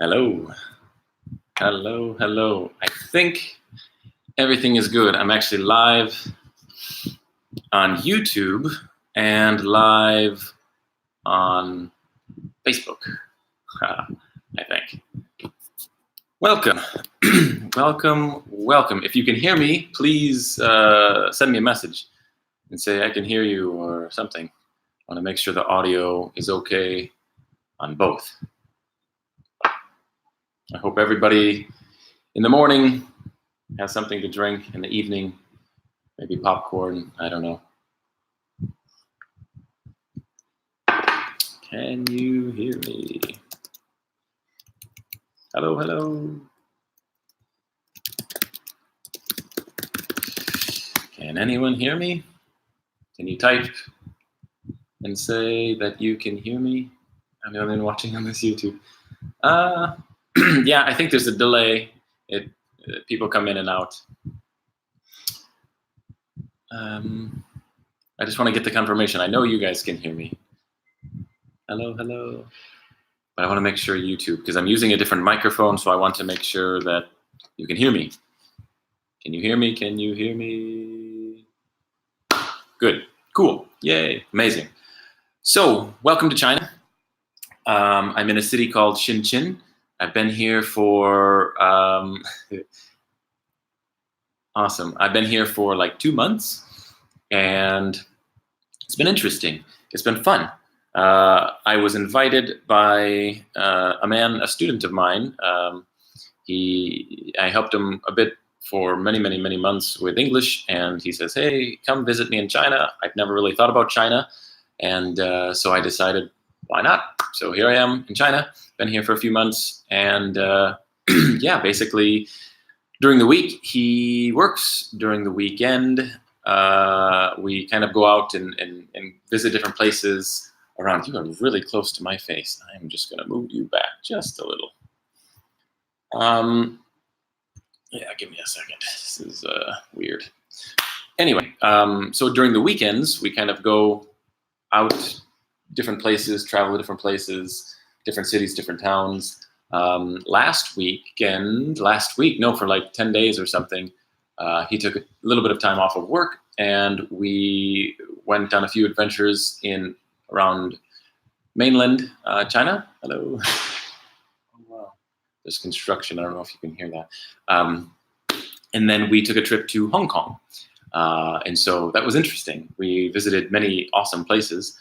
Hello, hello, hello. I think everything is good. I'm actually live on YouTube and live on Facebook, I think. Welcome, welcome. If you can hear me, please send me a message and say I can hear you or something. I want to make sure the audio is okay on both. I hope everybody in the morning has something to drink, in the evening, maybe popcorn, I don't know. Can you hear me? Hello, hello. Can anyone hear me? Can you type and say that you can hear me? I'm the only one watching on this YouTube. Yeah, I think there's a delay. People come in and out. I just want to get the confirmation. I know you guys can hear me. Hello, hello. But I want to make sure YouTube, because I'm using a different microphone, so I want to make sure that you can hear me. Can you hear me? Can you hear me? Good. Cool. Yay. Amazing. So, welcome to China. I'm in a city called Shenzhen. I've been here for awesome. I've been here for like 2 months, and it's been interesting. It's been fun. I was invited by a student of mine. I helped him a bit for many months with English, and he says, "Hey, come visit me in China." I've never really thought about China, and so I decided, why not? So here I am in China. Been here for a few months, and yeah, basically during the week he works. During the weekend, we kind of go out and visit different places around. You are really close to my face. I'm just going to move you back just a little. Yeah, give me a second. This is weird. Anyway, so during the weekends, we kind of go out different places, travel to different places, different cities, different towns. Last week, for like 10 days or something, he took a little bit of time off of work, and we went on a few adventures around mainland China. Hello. Oh, wow. There's construction. I don't know if you can hear that. And then we took a trip to Hong Kong. And so that was interesting. We visited many awesome places.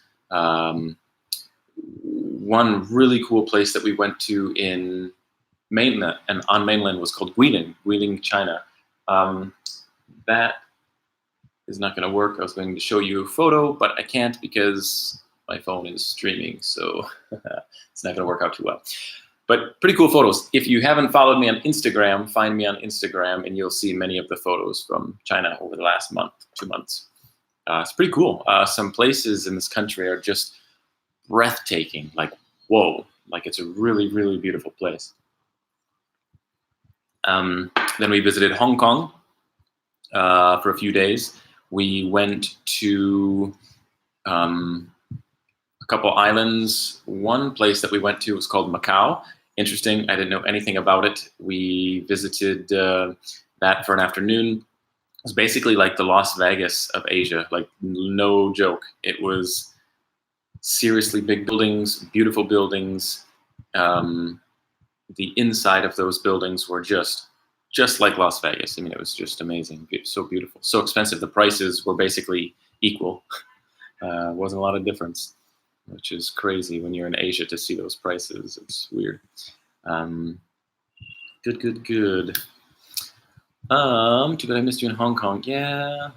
One really cool place that we went to on mainland was called Guilin, China. That is not going to work. I was going to show you a photo, but I can't because my phone is streaming, so it's not going to work out too well. But pretty cool photos. If you haven't followed me on Instagram, find me on Instagram, and you'll see many of the photos from China over the last 2 months. It's pretty cool. Some places in this country are just breathtaking, like, whoa, like it's a really, really beautiful place. Then we visited Hong Kong for a few days. We went to a couple islands. One place that we went to was called Macau. Interesting. I didn't know anything about it. We visited that for an afternoon. It was basically like the Las Vegas of Asia, like no joke. It was seriously big buildings, beautiful buildings. The inside of those buildings were just like Las Vegas. I mean, it was just amazing. It was so beautiful, so expensive. The prices were basically equal. Wasn't a lot of difference, which is crazy when you're in Asia to see those prices. It's weird. Good. Too bad I missed you in Hong Kong. Yeah.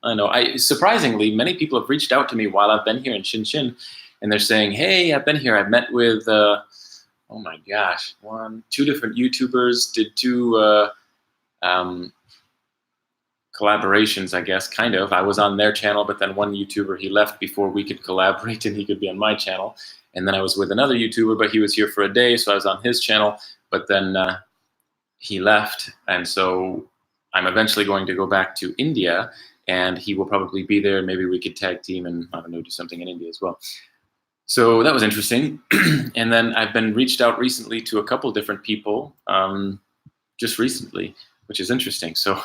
I know. Surprisingly, many people have reached out to me while I've been here in Shenzhen, and they're saying, "Hey, I've been here. I've met with, oh my gosh, 2 different YouTubers. Did 2 collaborations, I guess, kind of. I was on their channel, but then one YouTuber, he left before we could collaborate and he could be on my channel. And then I was with another YouTuber, but he was here for a day, so I was on his channel. But then he left, and so I'm eventually going to go back to India, and he will probably be there. Maybe we could tag team and, I don't know, do something in India as well. So that was interesting. And then I've been reached out recently to a couple different people just recently, which is interesting. So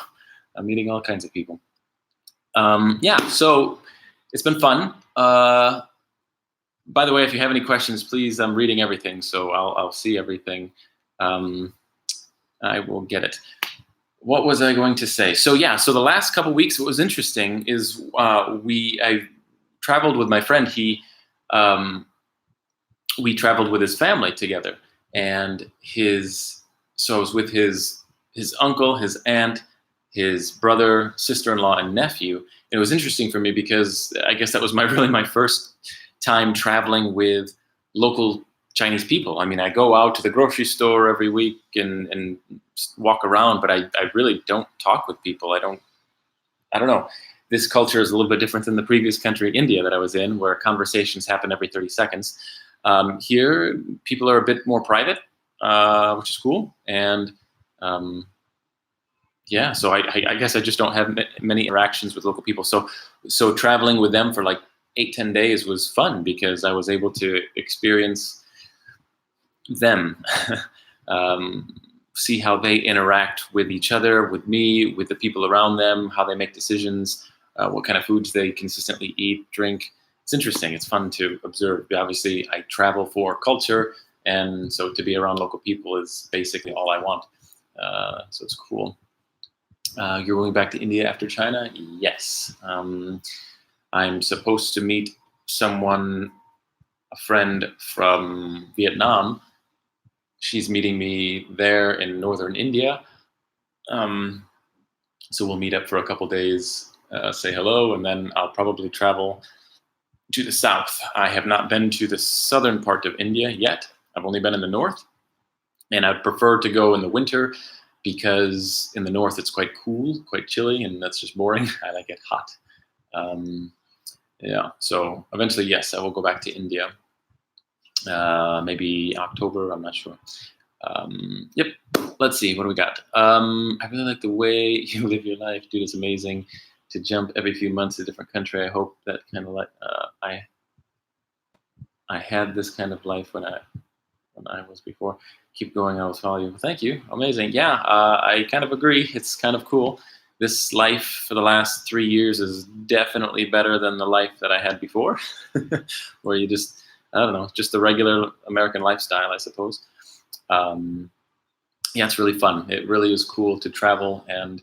I'm meeting all kinds of people. Yeah, so it's been fun. By the way, if you have any questions, please, I'm reading everything, so I'll see everything. I will get it. What was I going to say? So yeah, so the last couple weeks, what was interesting is I traveled with my friend. We traveled with his family together, and so I was with his uncle, his aunt, his brother, sister-in-law, and nephew. It was interesting for me because I guess that was really my first time traveling with local Chinese people. I mean, I go out to the grocery store every week and walk around, but I really don't talk with people. I don't know. This culture is a little bit different than the previous country, India, that I was in, where conversations happen every 30 seconds. Here, people are a bit more private, which is cool. And yeah, so I guess I just don't have many interactions with local people. So traveling with them for like 8-10 days was fun because I was able to experience them, see how they interact with each other, with me, with the people around them, how they make decisions, what kind of foods they consistently eat, drink. It's interesting. It's fun to observe. Obviously, I travel for culture, and so to be around local people is basically all I want. So it's cool. You're going back to India after China? Yes. I'm supposed to meet a friend from Vietnam. She's meeting me there in northern India. So we'll meet up for a couple days, say hello, and then I'll probably travel to the south. I have not been to the southern part of India yet. I've only been in the north, and I'd prefer to go in the winter because in the north it's quite cool, quite chilly, and that's just boring. I like it hot. Yeah, so eventually, yes, I will go back to India. Maybe October, I'm not sure. Yep, let's see, what do we got? I really like the way you live your life, dude. It's amazing to jump every few months to a different country. I hope that kind of like I had this kind of life when I was before. Keep going, I will follow you. Thank you, amazing. Yeah, I kind of agree. It's kind of cool. This life for the last 3 years is definitely better than the life that I had before, where you just, I don't know, just the regular American lifestyle, I suppose. Yeah, it's really fun. It really is cool to travel and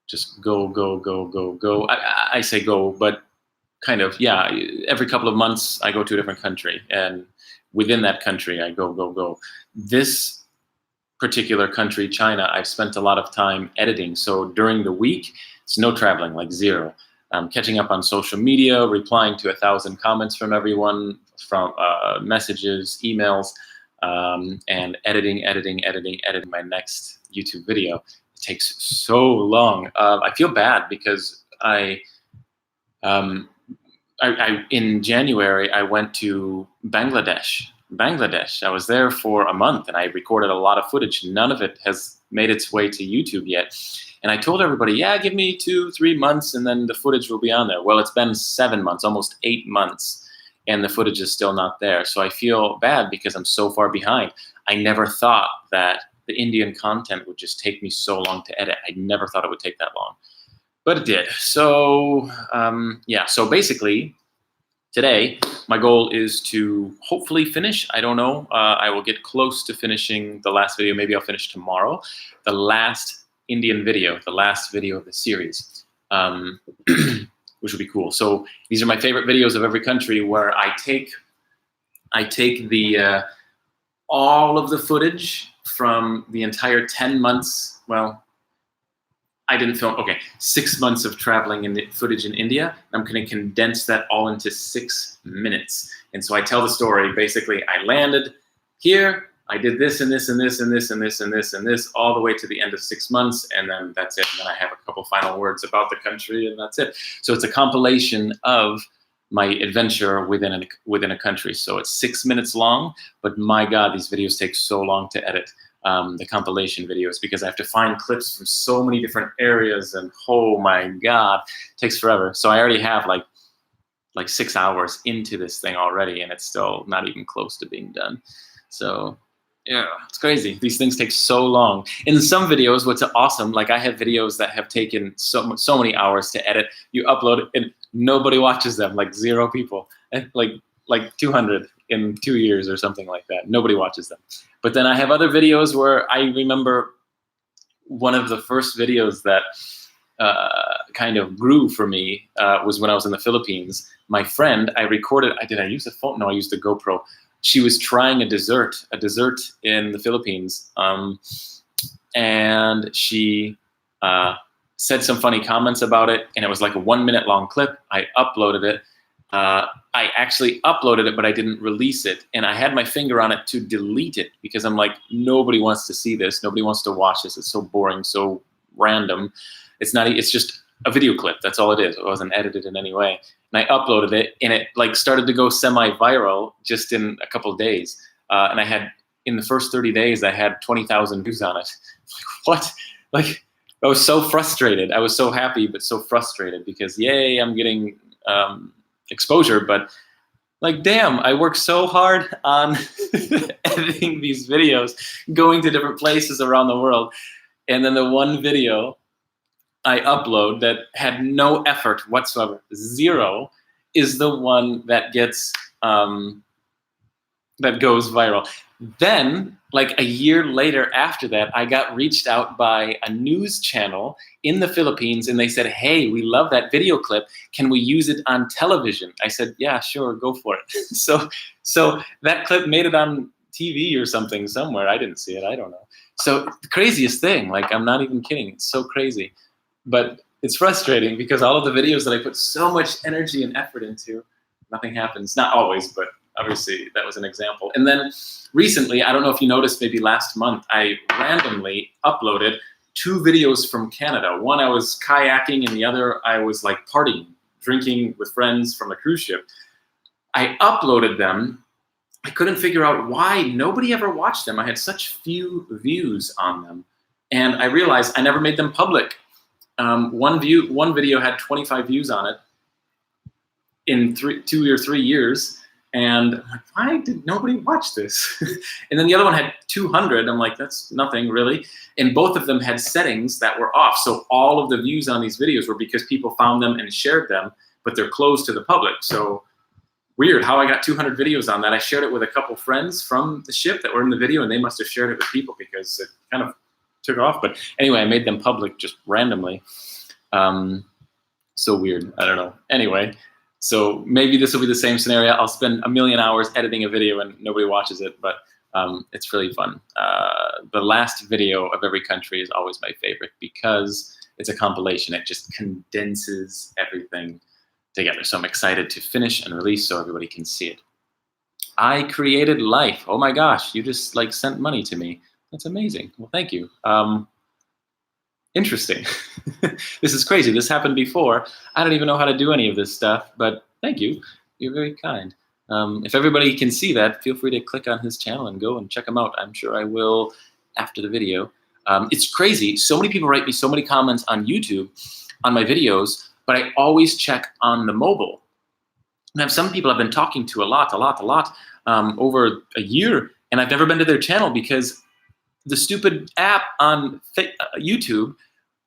just go. I say go, but kind of, yeah, every couple of months I go to a different country, and within that country I go. This particular country, China, I've spent a lot of time editing. So during the week, it's no traveling, like zero. Catching up on social media, replying to 1,000 comments from everyone, from messages, emails, and editing my next YouTube video. It takes so long. I feel bad because in January, I went to Bangladesh. I was there for a month, and I recorded a lot of footage. None of it has made its way to YouTube yet. And I told everybody, yeah, give me 2-3 months, and then the footage will be on there. Well, it's been 7 months, almost 8 months, and the footage is still not there. So I feel bad because I'm so far behind. I never thought that the Indian content would just take me so long to edit. I never thought it would take that long. But it did. So, yeah, so basically, today, my goal is to hopefully finish. I don't know. I will get close to finishing the last video. Maybe I'll finish tomorrow. The last Indian video, the last video of the series, which would be cool. So these are my favorite videos of every country, where I take the all of the footage from the entire 10 months. Well, I didn't film, 6 months of traveling in the footage in India. I'm going to condense that all into 6 minutes. And so I tell the story. Basically, I landed here, I did this and this and this and this and this and this and this, all the way to the end of 6 months, and then that's it. And then I have a couple final words about the country, and that's it. So it's a compilation of my adventure within a country. So it's 6 minutes long, but my God, these videos take so long to edit. The compilation videos, because I have to find clips from so many different areas, and oh my God, it takes forever. So I already have like like 6 hours into this thing already, and it's still not even close to being done. So yeah, it's crazy. These things take so long. In some videos, what's awesome, like I have videos that have taken so many hours to edit. You upload it and nobody watches them, like 0 people, and like 200 in 2 years or something like that. Nobody watches them. But then I have other videos where I remember one of the first videos that kind of grew for me was when I was in the Philippines. My friend, I recorded, did I use a phone? No, I used a GoPro. She was trying a dessert in the Philippines. And she said some funny comments about it, and it was like a 1 minute long clip. I uploaded it. I actually uploaded it, but I didn't release it. And I had my finger on it to delete it because I'm like, nobody wants to see this. Nobody wants to watch this. It's so boring, so random. It's just a video clip. That's all it is. It wasn't edited in any way. And I uploaded it, and it like started to go semi-viral just in a couple of days. And I had, in the first 30 days, I had 20,000 views on it. Like, what? Like, I was so frustrated. I was so happy, but so frustrated because, yay, I'm getting exposure. But like, damn, I worked so hard on editing these videos, going to different places around the world. And then the one video I upload that had no effort whatsoever, 0, is the one that gets that goes viral. Then, like a year later after that, I got reached out by a news channel in the Philippines, and they said, hey, we love that video clip. Can we use it on television? I said, yeah, sure, go for it. So that clip made it on TV or something somewhere. I didn't see it. I don't know. So the craziest thing, like, I'm not even kidding. It's so crazy. But it's frustrating because all of the videos that I put so much energy and effort into, nothing happens. Not always, but obviously that was an example. And then recently, I don't know if you noticed, maybe last month, I randomly uploaded 2 videos from Canada. One, I was kayaking, and the other, I was like partying, drinking with friends from a cruise ship. I uploaded them. I couldn't figure out why nobody ever watched them. I had such few views on them. And I realized I never made them public. One video had 25 views on it in 2 or 3 years. And I'm like, why did nobody watch this? And then the other one had 200. I'm like, that's nothing really. And both of them had settings that were off. So all of the views on these videos were because people found them and shared them, but they're closed to the public. So weird how I got 200 videos on that. I shared it with a couple friends from the ship that were in the video, and they must have shared it with people because it kind of took off. But anyway, I made them public just randomly. So weird. I don't know. Anyway. So maybe this will be the same scenario. I'll spend 1 million hours editing a video and nobody watches it, but it's really fun. The last video of every country is always my favorite because it's a compilation. It just condenses everything together. So I'm excited to finish and release so everybody can see it. I created life. Oh my gosh, you just like sent money to me. That's amazing. Well, thank you. Interesting. This is crazy. This happened before. I don't even know how to do any of this stuff, but thank you. You're very kind. If everybody can see that, feel free to click on his channel and go and check him out. I'm sure I will after the video. It's crazy. So many people write me so many comments on YouTube on my videos, but I always check on the mobile. And I have some people I've been talking to a lot over a year, and I've never been to their channel because the stupid app on YouTube,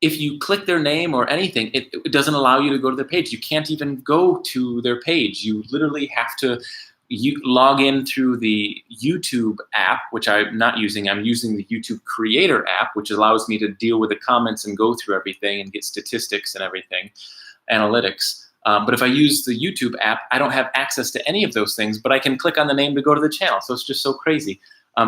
if you click their name or anything, it doesn't allow you to go to their page. You can't even go to their page. You literally have to log in through the YouTube app, which I'm not using. I'm using the YouTube Creator app, which allows me to deal with the comments and go through everything and get statistics and everything, analytics. But if I use the YouTube app, I don't have access to any of those things, but I can click on the name to go to the channel. So it's just so crazy.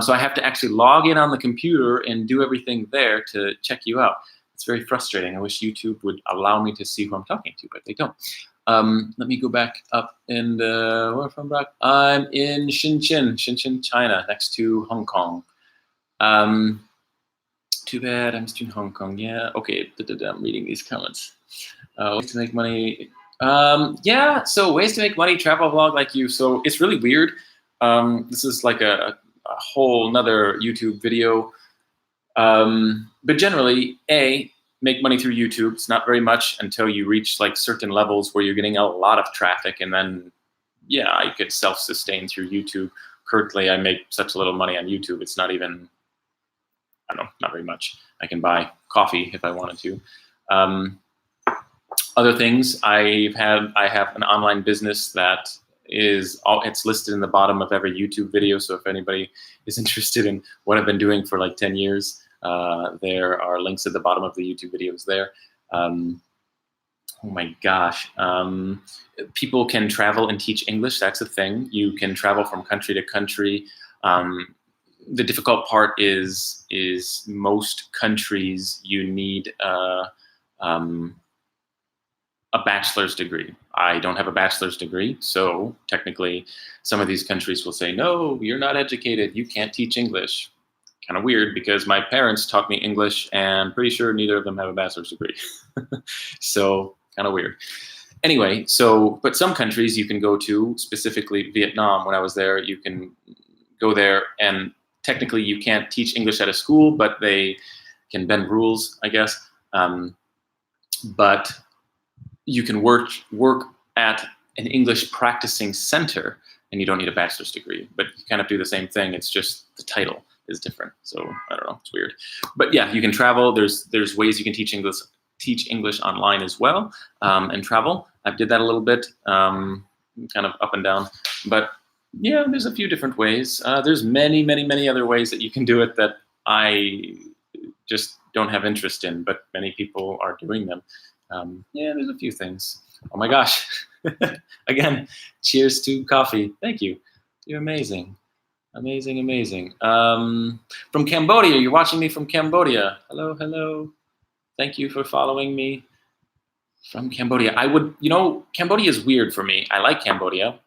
So I have to actually log in on the computer and do everything there to check you out. It's very frustrating. I wish YouTube would allow me to see who I'm talking to, but they don't. Let me go back up and where from back? I'm in Shenzhen, China, next to Hong Kong. Too bad I'm still in Hong Kong. Yeah, okay, I'm reading these comments. Ways to make money. Yeah, so ways to make money, travel vlog like you. So it's really weird. This is like a whole nother YouTube video. But generally, make money through YouTube. It's not very much until you reach like certain levels where you're getting a lot of traffic, and then yeah, I could self-sustain through YouTube. Currently, I make such little money on YouTube. It's not even, I don't know, not very much. I can buy coffee if I wanted to. Other things, I have an online business that it's listed in the bottom of every YouTube video. So if anybody is interested in what I've been doing for like 10 years, there are links at the bottom of the YouTube videos there. Oh my gosh. People can travel and teach English. That's a thing. You can travel from country to country. The difficult part is most countries you need a bachelor's degree. I don't have a bachelor's degree, so technically some of these countries will say, no, you're not educated, you can't teach English. Kind of weird because my parents taught me English and pretty sure neither of them have a bachelor's degree. So kind of weird. Anyway, but some countries you can go to, specifically Vietnam. When I was there, you can go there and technically you can't teach English at a school, but they can bend rules, I guess. But you can work at an English practicing center and you don't need a bachelor's degree, but you kind of do the same thing. It's just the title is different. So I don't know, it's weird. But yeah, you can travel. There's ways you can teach English online as well, and travel. I did that a little bit, kind of up and down. But yeah, there's a few different ways. There's many other ways that you can do it that I just don't have interest in, but many people are doing them. Yeah, there's a few things. Oh my gosh. Again, cheers to coffee. Thank you. You're amazing. Amazing. From Cambodia, you're watching me from Cambodia. Hello. Thank you for following me from Cambodia. Cambodia is weird for me. I like Cambodia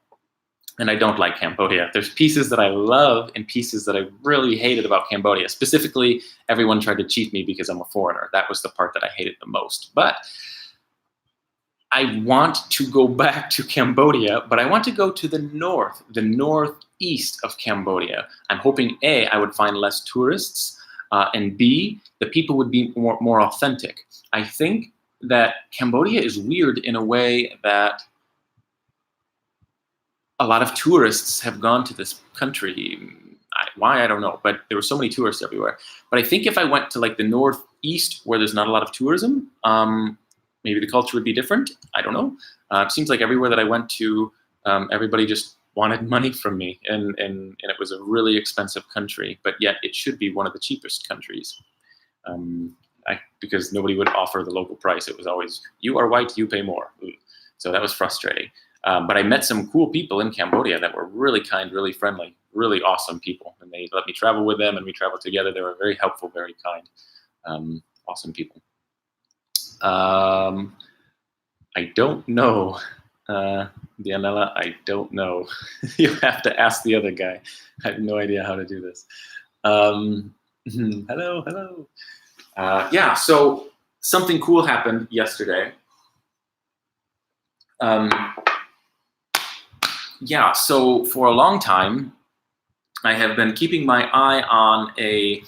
and I don't like Cambodia. There's pieces that I love and pieces that I really hated about Cambodia. Specifically, everyone tried to cheat me because I'm a foreigner. That was the part that I hated the most. But I want to go back to Cambodia, but I want to go to the northeast of Cambodia. I'm hoping A, I would find less tourists, and B, the people would be more authentic. I think that Cambodia is weird in a way that a lot of tourists have gone to this country. Why, I don't know, but there were so many tourists everywhere. But I think if I went to like the northeast where there's not a lot of tourism, maybe the culture would be different. I don't know. It seems like everywhere that I went to, everybody just wanted money from me, and it was a really expensive country, but yet it should be one of the cheapest countries, because nobody would offer the local price. It was always, you are white, you pay more. So that was frustrating. But I met some cool people in Cambodia that were really kind, really friendly, really awesome people, and they let me travel with them, and we traveled together. They were very helpful, very kind, awesome people. I don't know, Dianella, I don't know. You have to ask the other guy. I have no idea how to do this. Hello. Yeah, so something cool happened yesterday. Yeah, so for a long time, I have been keeping my eye on a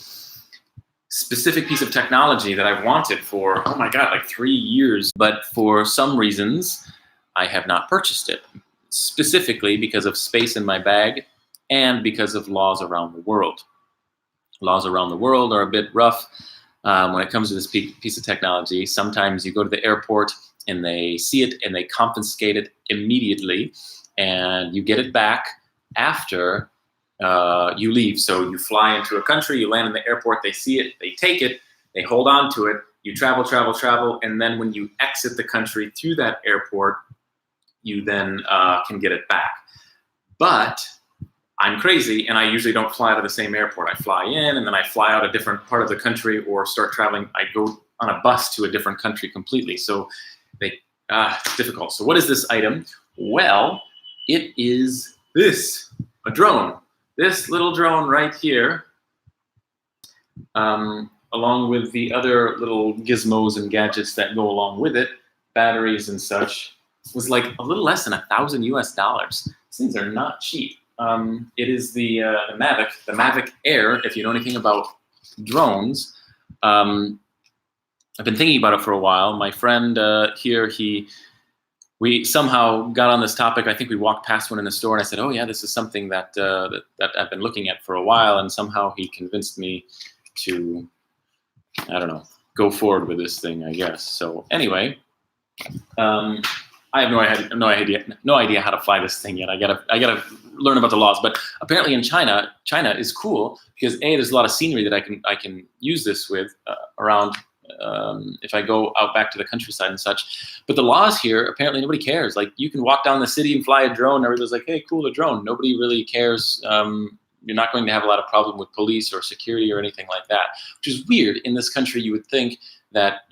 specific piece of technology that I've wanted for, oh my God, like 3 years. But for some reasons, I have not purchased it, specifically because of space in my bag and because of laws around the world. Laws around the world are a bit rough when it comes to this piece of technology. Sometimes you go to the airport and they see it and they confiscate it immediately, and you get it back after you leave. So you fly into a country, you land in the airport, they see it, they take it, they hold on to it, you travel, and then when you exit the country through that airport, you then can get it back. But I'm crazy, and I usually don't fly out of the same airport. I fly in, and then I fly out a different part of the country or start traveling. I go on a bus to a different country completely. So it's difficult. So what is this item? Well, it is this, a drone. This little drone right here, along with the other little gizmos and gadgets that go along with it, batteries and such, was like a little less than $1,000 US. These things are not cheap. It is the Mavic Air. If you know anything about drones, I've been thinking about it for a while. My friend here, we somehow got on this topic. I think we walked past one in the store, and I said, "Oh yeah, this is something that that I've been looking at for a while." And somehow he convinced me to, I don't know, go forward with this thing, I guess. So anyway, I have no idea how to fly this thing yet. I gotta learn about the laws. But apparently in China is cool because there's a lot of scenery that I can use this with around. If I go out back to the countryside and such. But the laws here, apparently nobody cares. Like you can walk down the city and fly a drone and everybody's like, hey, cool, a drone. Nobody really cares. You're not going to have a lot of problem with police or security or anything like that, which is weird. In this country, you would think that,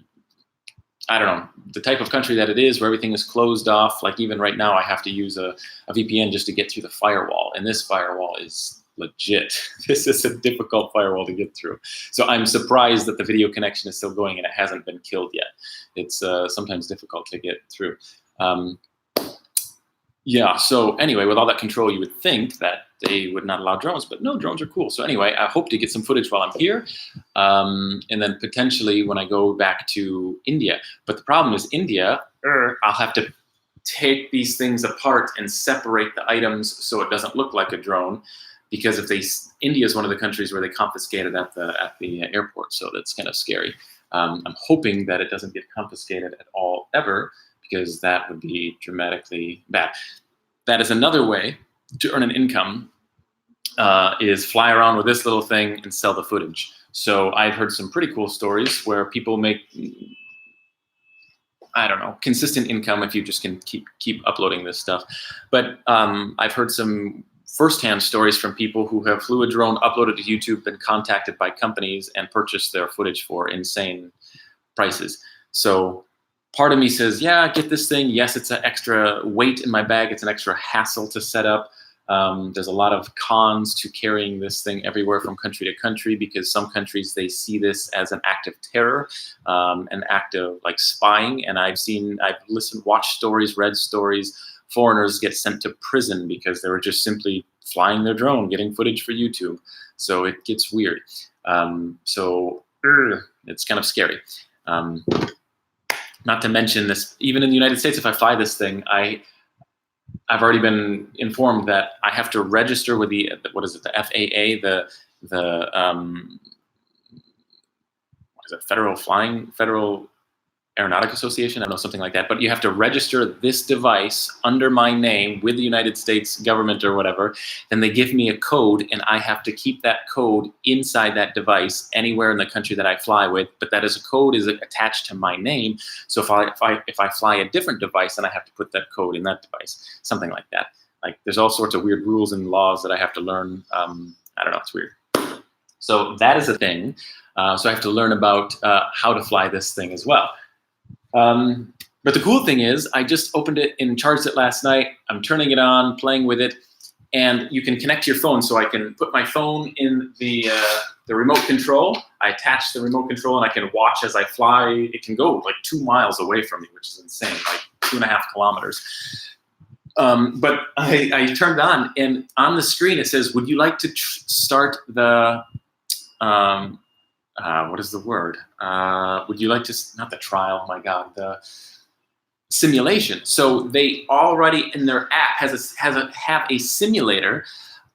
I don't know, the type of country that it is where everything is closed off. Like even right now, I have to use a VPN just to get through the firewall. And this firewall is legit. This is a difficult firewall to get through. So I'm surprised that the video connection is still going and it hasn't been killed yet. It's sometimes difficult to get through. Yeah, so anyway, with all that control, you would think that they would not allow drones, but no, drones are cool. So anyway, I hope to get some footage while I'm here, and then potentially when I go back to India. But the problem is India, I'll have to take these things apart and separate the items so it doesn't look like a drone. Because India is one of the countries where they confiscated at the airport, so that's kind of scary. I'm hoping that it doesn't get confiscated at all ever, because that would be dramatically bad. That is another way to earn an income, is fly around with this little thing and sell the footage. So I've heard some pretty cool stories where people make, I don't know, consistent income if you just can keep uploading this stuff. But I've heard some firsthand stories from people who have flew a drone, uploaded to YouTube, been contacted by companies, and purchased their footage for insane prices. So part of me says, yeah, get this thing. Yes, it's an extra weight in my bag. It's an extra hassle to set up. There's a lot of cons to carrying this thing everywhere from country to country, because some countries, they see this as an act of terror, an act of like spying. And I've watched stories, read stories. Foreigners get sent to prison because they were just simply flying their drone, getting footage for YouTube. So it gets weird. It's kind of scary. Not to mention this, even in the United States, if I fly this thing, I've already been informed that I have to register with the FAA, Federal Aeronautic Association, I don't know, something like that, but you have to register this device under my name with the United States government or whatever. Then they give me a code, and I have to keep that code inside that device anywhere in the country that I fly with. But that code is attached to my name. So if I fly a different device, then I have to put that code in that device, something like that. Like there's all sorts of weird rules and laws that I have to learn. I don't know, it's weird. So that is a thing. So I have to learn about how to fly this thing as well. But the cool thing is I just opened it and charged it last night. I'm turning it on, playing with it, and you can connect to your phone. So I can put my phone in the remote control. I attach the remote control and I can watch as I fly. It can go like 2 miles away from me, which is insane, like 2.5 kilometers. But I turned it on, and on the screen it says, would you like to start the, what is the word? Would you like to, not the trial, my God, the simulation. So they already in their app have a simulator,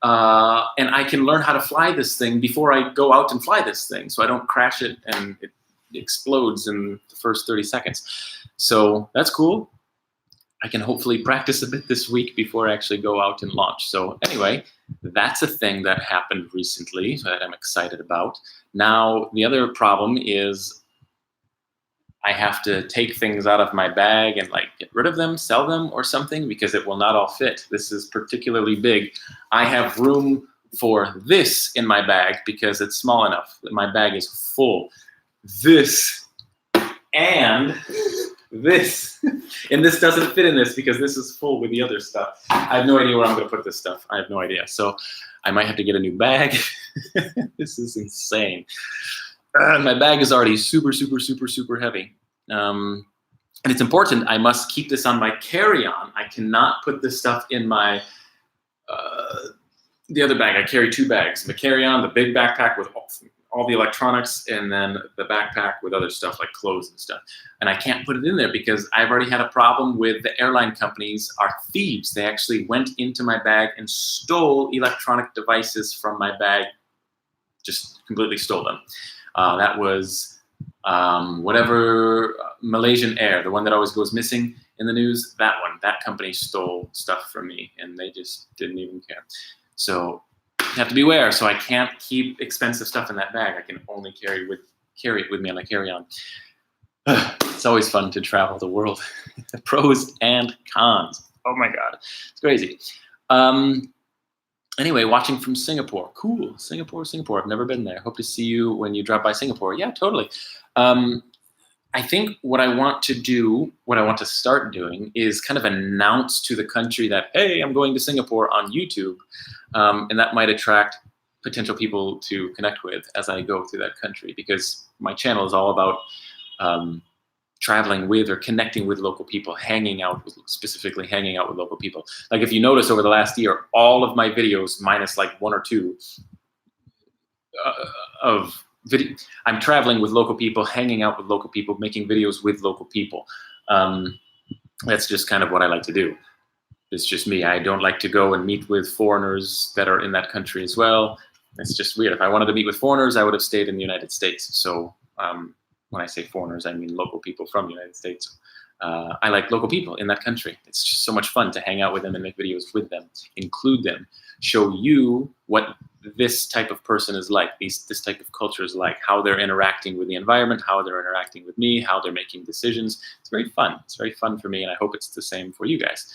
and I can learn how to fly this thing before I go out and fly this thing, so I don't crash it and it explodes in the first 30 seconds. So that's cool. I can hopefully practice a bit this week before I actually go out and launch. So anyway, that's a thing that happened recently that I'm excited about. Now, the other problem is I have to take things out of my bag and like get rid of them, sell them or something, because it will not all fit. This is particularly big. I have room for this in my bag because it's small enough that my bag is full. This and this, and this doesn't fit in this because this is full with the other stuff. I have no idea where I'm going to put this stuff. I have no idea. So I might have to get a new bag. This is insane. My bag is already super, super, super, super heavy. And it's important. I must keep this on my carry-on. I cannot put this stuff in my, the other bag. I carry 2 bags. The carry-on, the big backpack with all the electronics, and then the backpack with other stuff like clothes and stuff. And I can't put it in there because I've already had a problem with the airline companies are thieves. They actually went into my bag and stole electronic devices from my bag, just completely stole them. That was whatever Malaysian Air, the one that always goes missing in the news, that one, that company stole stuff from me and they just didn't even care. So you have to beware. So I can't keep expensive stuff in that bag. I can only carry it with me on my carry-on. It's always fun to travel the world. Pros and cons. Oh my God, it's crazy. Anyway, watching from Singapore. Cool, Singapore. I've never been there. Hope to see you when you drop by Singapore. Yeah, totally. I think what I want to start doing is kind of announce to the country that, hey, I'm going to Singapore on YouTube. And that might attract potential people to connect with as I go through that country, because my channel is all about traveling with or connecting with local people, specifically hanging out with local people. Like if you notice over the last year, all of my videos, minus like one or two of video, I'm traveling with local people, hanging out with local people, making videos with local people. That's just kind of what I like to do. It's just me. I don't like to go and meet with foreigners that are in that country as well. It's just weird. If I wanted to meet with foreigners, I would have stayed in the United States. So when I say foreigners, I mean local people from the United States. I like local people in that country. It's just so much fun to hang out with them and make videos with them, include them, show you what this type of person is like, this type of culture is like, how they're interacting with the environment, how they're interacting with me, how they're making decisions. It's very fun. It's very fun for me, and I hope it's the same for you guys.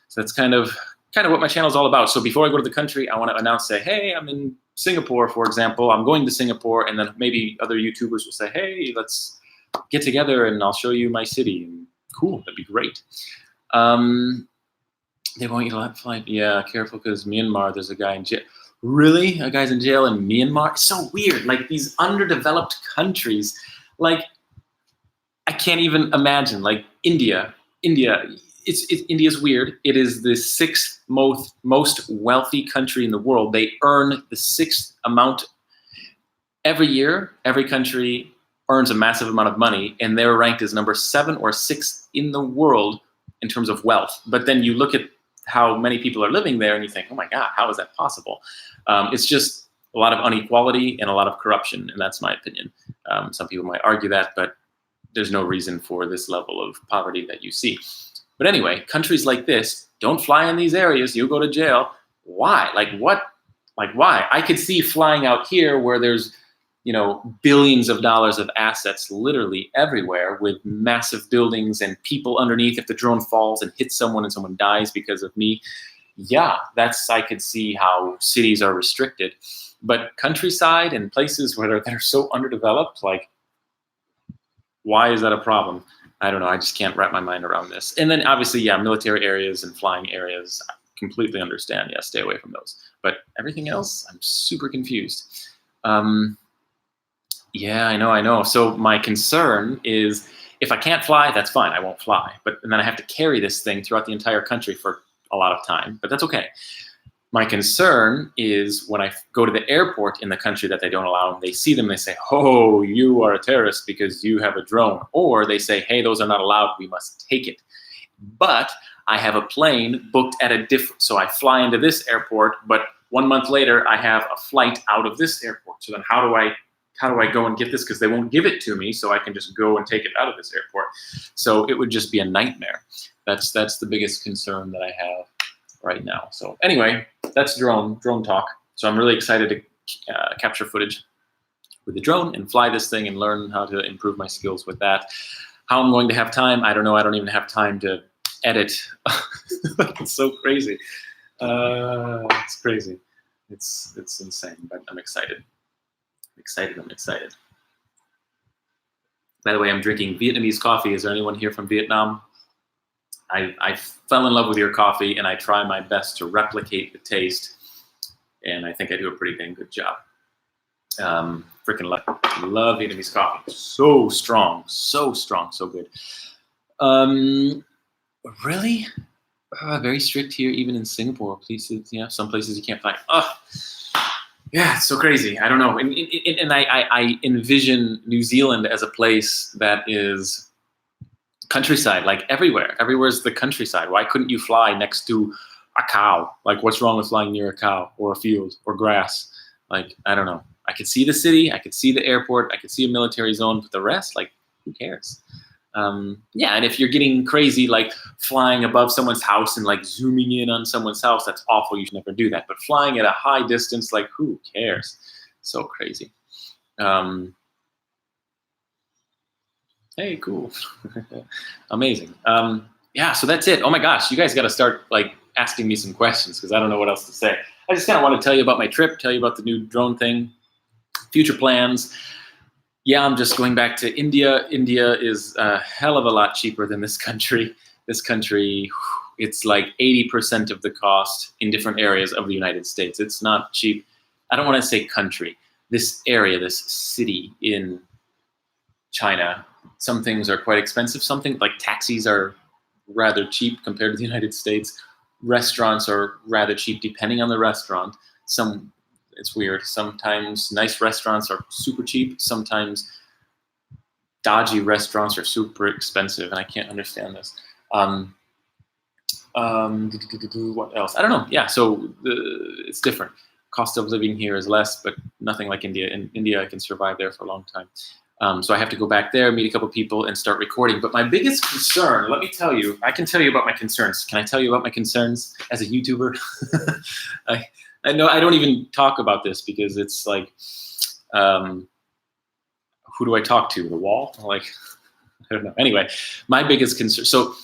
So that's kind of what my channel is all about. So before I go to the country, I want to announce, say, hey, I'm in Singapore, for example. I'm going to Singapore, and then maybe other YouTubers will say, hey, let's get together and I'll show you my city. And cool, that'd be great. They want you to fly. Yeah, careful, because Myanmar, there's a guy in jail. Really? A guy's in jail in Myanmar? So weird. Like these underdeveloped countries, like I can't even imagine. Like India. India's weird. It is the sixth most wealthy country in the world. They earn the sixth amount every year. Every country earns a massive amount of money, and they're ranked as number 7 or 6 in the world in terms of wealth. But then you look at how many people are living there, and you think, oh my God, how is that possible? It's just a lot of inequality and a lot of corruption, and that's my opinion. Some people might argue that, but there's no reason for this level of poverty that you see. But anyway, countries like this, don't fly in these areas, you'll go to jail. Why? Like what? Like why? I could see flying out here where there's, billions of dollars of assets literally everywhere with massive buildings and people underneath. If the drone falls and hits someone and someone dies because of me, yeah, I could see how cities are restricted. But countryside and places that are so underdeveloped, like, why is that a problem? I don't know. I just can't wrap my mind around this. And then obviously, yeah, military areas and flying areas, I completely understand. Yeah, stay away from those. But everything else, I'm super confused. Yeah, I know. So my concern is if I can't fly, that's fine. I won't fly. And then I have to carry this thing throughout the entire country for a lot of time. But that's okay. My concern is when I go to the airport in the country that they don't allow them, they see them, they say, oh, you are a terrorist because you have a drone. Or they say, hey, those are not allowed, we must take it. But I have a plane booked at a different, so I fly into this airport, but 1 month later, I have a flight out of this airport. So then how do I go and get this? Because they won't give it to me, so I can just go and take it out of this airport. So it would just be a nightmare. That's the biggest concern that I have right now. So anyway, that's drone talk. So I'm really excited to capture footage with the drone and fly this thing and learn how to improve my skills with that. How I'm going to have time, I don't know. I don't even have time to edit. It's so crazy. It's crazy. It's insane, but I'm excited. I'm excited. By the way, I'm drinking Vietnamese coffee. Is there anyone here from Vietnam? I fell in love with your coffee, and I try my best to replicate the taste, and I think I do a pretty dang good job. Freaking love Vietnamese coffee. So strong, so good. Really? Very strict here, even in Singapore. Places, some places you can't find. Yeah, it's so crazy. I don't know. And I envision New Zealand as a place that is countryside, like everywhere. Everywhere's the countryside. Why couldn't you fly next to a cow? Like, what's wrong with flying near a cow or a field or grass? Like, I don't know. I could see the city, I could see the airport, I could see a military zone, but the rest, like, who cares? Yeah, and if you're getting crazy, like flying above someone's house and like zooming in on someone's house, that's awful. You should never do that. But flying at a high distance, like, who cares? So crazy. Hey, cool. Amazing. Yeah, so that's it. Oh my gosh, you guys got to start like asking me some questions because I don't know what else to say. I just kind of want to tell you about my trip, tell you about the new drone thing, future plans. Yeah, I'm just going back to India. India is a hell of a lot cheaper than this country. This country, it's like 80% of the cost in different areas of the United States. It's not cheap. I don't want to say country. This area, this city in China, some things are quite expensive. Something like taxis are rather cheap compared to the United States. Restaurants are rather cheap depending on the restaurant. It's weird. Sometimes nice restaurants are super cheap. Sometimes dodgy restaurants are super expensive, and I can't understand this. What else? I don't know. Yeah, so it's different. Cost of living here is less, but nothing like India. In India, I can survive there for a long time. So I have to go back there, meet a couple people, and start recording. But my biggest concern, let me tell you, I can tell you about my concerns. Can I tell you about my concerns as a YouTuber? I know I don't even talk about this because it's like, who do I talk to? The wall? Like, I don't know. Anyway, my biggest concern. So,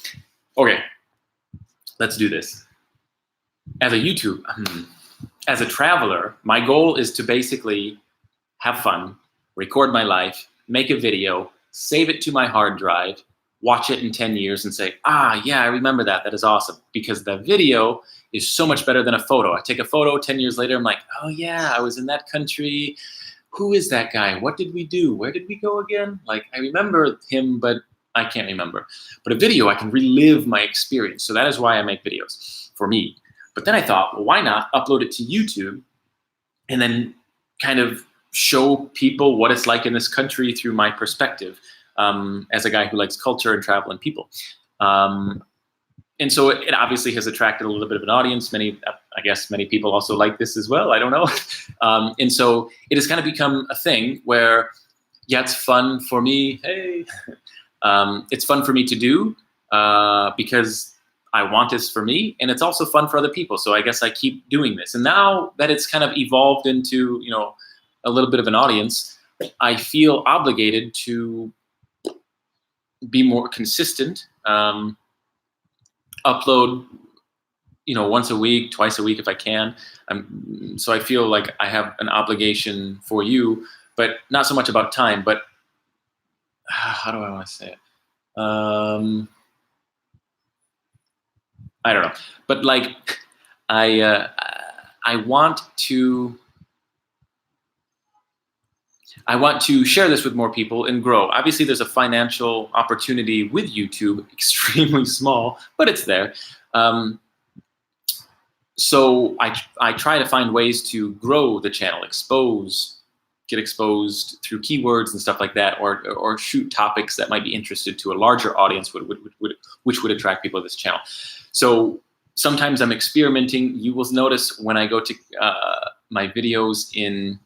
okay, let's do this. As a traveler, my goal is to basically have fun, record my life, make a video, save it to my hard drive, watch it in 10 years and say, yeah, I remember that. That is awesome. Because the video is so much better than a photo. I take a photo 10 years later, I'm like, oh yeah, I was in that country. Who is that guy? What did we do? Where did we go again? Like, I remember him, but I can't remember. But a video, I can relive my experience. So that is why I make videos, for me. But then I thought, well, why not upload it to YouTube and then kind of show people what it's like in this country through my perspective, as a guy who likes culture and travel and people. And so it obviously has attracted a little bit of an audience. I guess many people also like this as well. I don't know. And so it has kind of become a thing where, yeah, it's fun for me. Hey, it's fun for me to do because I want this for me, and it's also fun for other people. So I guess I keep doing this. And now that it's kind of evolved into, a little bit of an audience, I feel obligated to be more consistent. Upload, once a week, twice a week if I can. So I feel like I have an obligation for you, but not so much about time, but how do I want to say it? I don't know, but like, I want to share this with more people and grow. Obviously, there's a financial opportunity with YouTube, extremely small, but it's there. So I try to find ways to grow the channel, get exposed through keywords and stuff like that, or shoot topics that might be interested to a larger audience, which would attract people to this channel. So sometimes I'm experimenting. You will notice when I go to my videos in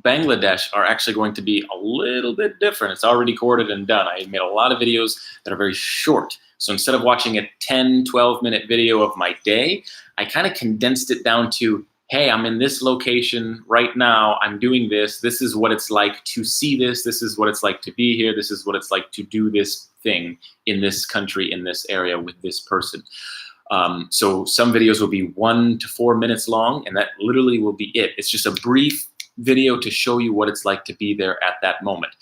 Bangladesh are actually going to be a little bit different. It's already recorded and done. I made a lot of videos that are very short. So instead of watching a 10, 12-minute video of my day, I kind of condensed it down to, hey, I'm in this location right now. I'm doing this. This is what it's like to see this. This is what it's like to be here. This is what it's like to do this thing in this country, in this area with this person. So some videos will be 1 to 4 minutes long, and that literally will be it. It's just a brief video to show you what it's like to be there at that moment.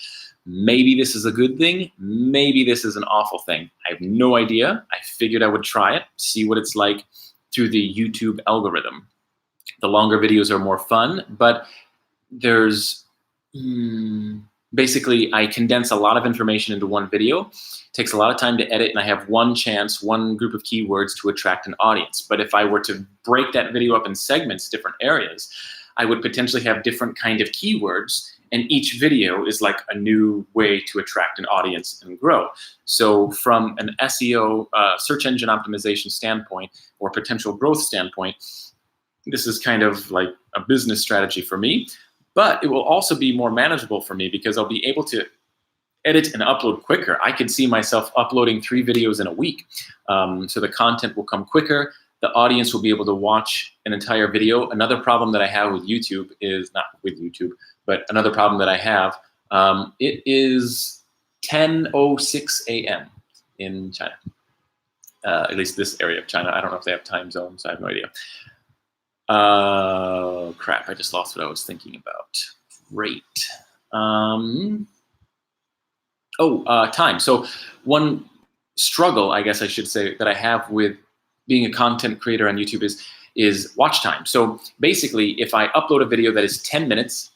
Maybe this is a good thing. Maybe this is an awful thing. I have no idea. I figured I would try it, see what it's like through the YouTube algorithm. The longer videos are more fun, but there's basically I condense a lot of information into one video. It takes a lot of time to edit, and I have one group of keywords to attract an audience. But if I were to break that video up in segments, different areas, I would potentially have different kind of keywords, and each video is like a new way to attract an audience and grow. So from an SEO, search engine optimization standpoint, or potential growth standpoint, this is kind of like a business strategy for me, but it will also be more manageable for me because I'll be able to edit and upload quicker. I can see myself uploading 3 videos in a week. So the content will come quicker. The audience will be able to watch an entire video. Another problem that I have with YouTube is, not with YouTube, but another problem that I have, it is 10:06 a.m. in China. At least this area of China. I don't know if they have time zones. I have no idea. Crap, I just lost what I was thinking about. Great. Time. So one struggle, I guess I should say, that I have with being a content creator on YouTube is watch time. So basically, if I upload a video that is 10 minutes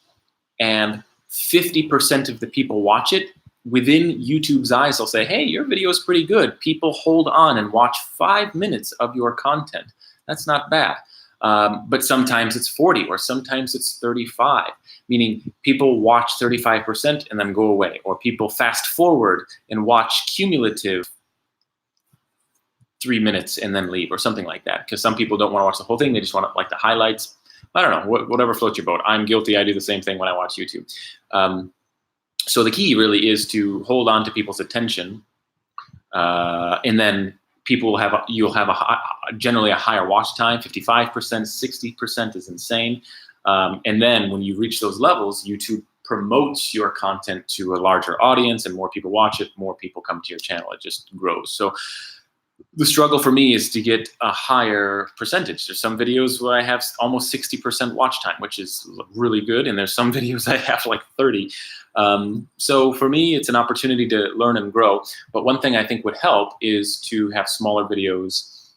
and 50% of the people watch it, within YouTube's eyes, they'll say, hey, your video is pretty good. People hold on and watch 5 minutes of your content. That's not bad. But sometimes it's 40 or sometimes it's 35, meaning people watch 35% and then go away, or people fast forward and watch cumulative 3 minutes and then leave, or something like that. Because some people don't want to watch the whole thing. They just want like the highlights. I don't know, whatever floats your boat. I'm guilty. I do the same thing when I watch YouTube. So the key really is to hold on to people's attention, and then you'll have generally a higher watch time. 55%, 60% is insane. And then when you reach those levels, YouTube promotes your content to a larger audience, and more people watch it, more people come to your channel. It just grows. So the struggle for me is to get a higher percentage. There's some videos where I have almost 60% watch time, which is really good. And there's some videos I have like 30. So for me, it's an opportunity to learn and grow. But one thing I think would help is to have smaller videos.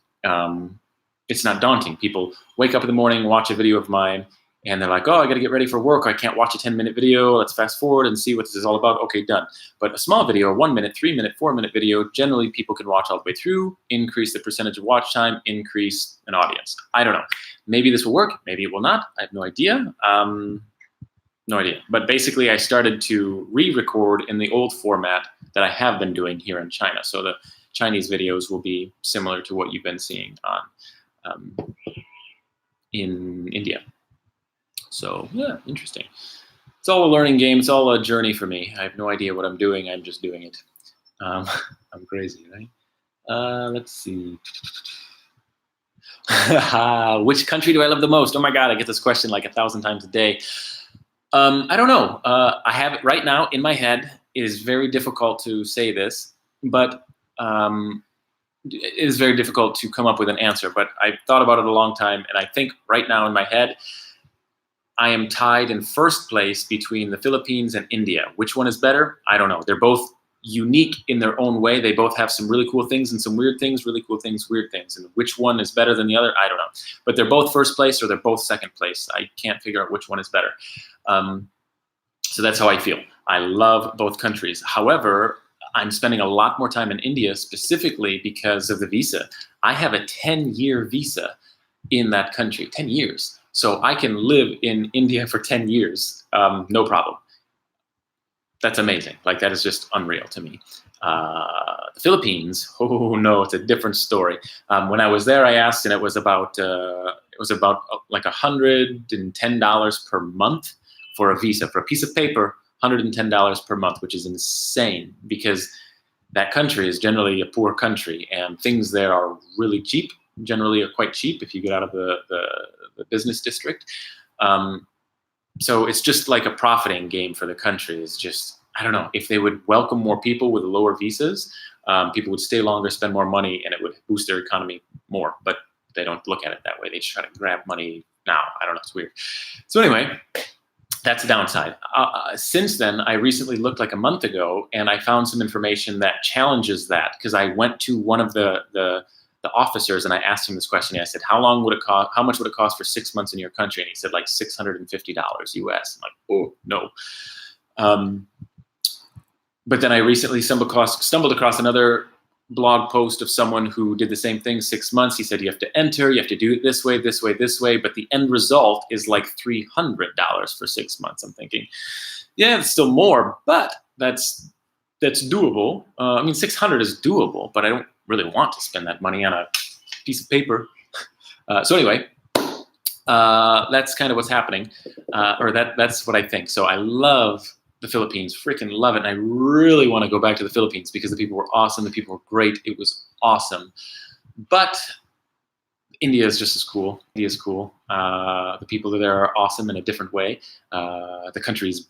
It's not daunting. People wake up in the morning, watch a video of mine, and they're like, oh, I got to get ready for work. I can't watch a 10-minute video. Let's fast forward and see what this is all about. Okay, done. But a small video, a 1 minute, 3 minute, 4 minute video, generally people can watch all the way through, increase the percentage of watch time, increase an audience. I don't know. Maybe this will work. Maybe it will not. I have no idea. No idea. But basically, I started to re-record in the old format that I have been doing here in China. So the Chinese videos will be similar to what you've been seeing on in India. So yeah, interesting. It's all a learning game. It's all a journey for me. I have no idea what I'm doing. I'm just doing it. I'm crazy, right? Let's see. Which country do I love the most? Oh my God, I get this question like 1,000 times a day. I don't know. I have it right now in my head. It is very difficult to say this, but it is very difficult to come up with an answer. But I've thought about it a long time, and I think right now in my head, I am tied in first place between the Philippines and India. Which one is better? I don't know. They're both unique in their own way. They both have some really cool things and some weird things, really cool things, weird things. And which one is better than the other? I don't know. But they're both first place or they're both second place. I can't figure out which one is better. So that's how I feel. I love both countries. However, I'm spending a lot more time in India specifically because of the visa. I have a 10-year visa in that country, 10 years. So I can live in India for 10 years, no problem. That's amazing. Like, that is just unreal to me. The Philippines, oh no, it's a different story. When I was there, I asked, and it was about like $110 per month for a visa. For a piece of paper, $110 per month, which is insane because that country is generally a poor country, and things there are really cheap. Generally are quite cheap if you get out of the business district. So it's just like a profiting game for the country. It's just, I don't know, if they would welcome more people with lower visas, people would stay longer, spend more money, and it would boost their economy more. But they don't look at it that way. They just try to grab money now. I don't know, it's weird. So anyway, that's the downside. Since then, I recently looked like a month ago, and I found some information that challenges that, because I went to one of the officers and I asked him this question. I said, how much would it cost for 6 months in your country? And he said like $650 US. I'm like, oh no. But then I recently stumbled across another blog post of someone who did the same thing 6 months. He said, you have to enter, you have to do it this way, this way, this way. But the end result is like $300 for 6 months. I'm thinking, yeah, it's still more, but that's doable. I mean, 600 is doable, but I don't really want to spend that money on a piece of paper. So anyway, that's kind of what's happening, or that's what I think. So I love the Philippines, freaking love it. And I really want to go back to the Philippines because the people were awesome. The people were great. It was awesome. But India is just as cool. India is cool. The people there are awesome in a different way. The country is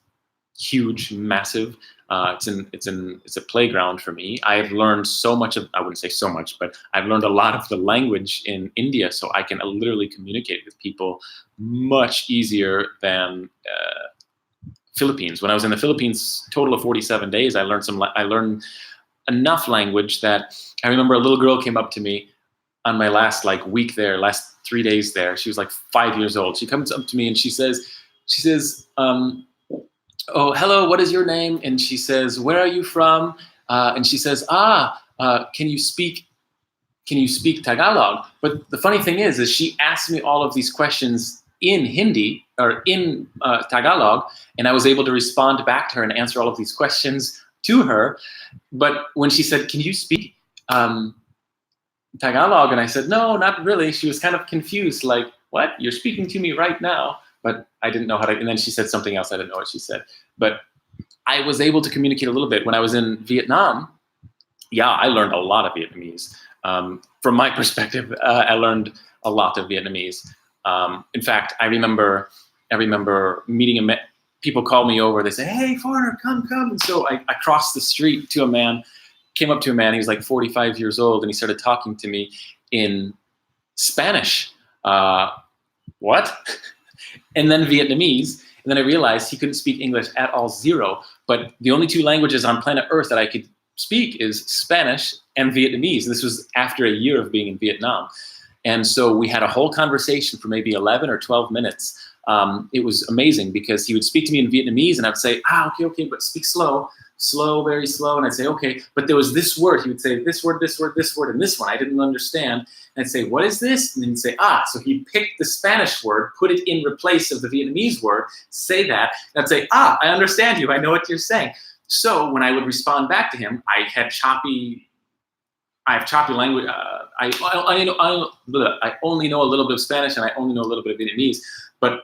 huge, massive. It's a playground for me. I've learned so much of, I wouldn't say so much, but I've learned a lot of the language in India, so I can literally communicate with people much easier than Philippines. When I was in the Philippines, total of 47 days, I learned enough language that I remember a little girl came up to me on my last week there, last 3 days there. She was like 5 years old. She comes up to me and she says, oh, hello, what is your name? And she says, where are you from? And she says, can you speak Tagalog? But the funny thing is she asked me all of these questions in Hindi or in Tagalog, and I was able to respond back to her and answer all of these questions to her. But when she said, can you speak Tagalog? And I said, no, not really. She was kind of confused, like, what? You're speaking to me right now. But I didn't know how to, and then she said something else. I didn't know what she said. But I was able to communicate a little bit. When I was in Vietnam, yeah, I learned a lot of Vietnamese. From my perspective, I learned a lot of Vietnamese. In fact, I remember meeting people call me over. They say, hey, foreigner, come. And so I crossed the street to a man, came up to a man. He was like 45 years old, and he started talking to me in Spanish. What? And then Vietnamese. And then I realized he couldn't speak English at all, zero. But the only two languages on planet Earth that I could speak is Spanish and Vietnamese. This was after a year of being in Vietnam. And so we had a whole conversation for maybe 11 or 12 minutes. It was amazing because he would speak to me in Vietnamese and I'd say, okay, but speak slow, very slow. And I'd say, okay, but there was this word. He would say this word, and this one I didn't understand. And I'd say, what is this? And then he'd say, so he picked the Spanish word, put it in replace of the Vietnamese word, say that, and I'd say, I understand you. I know what you're saying. So when I would respond back to him, I have choppy language. I only know a little bit of Spanish and I only know a little bit of Vietnamese, but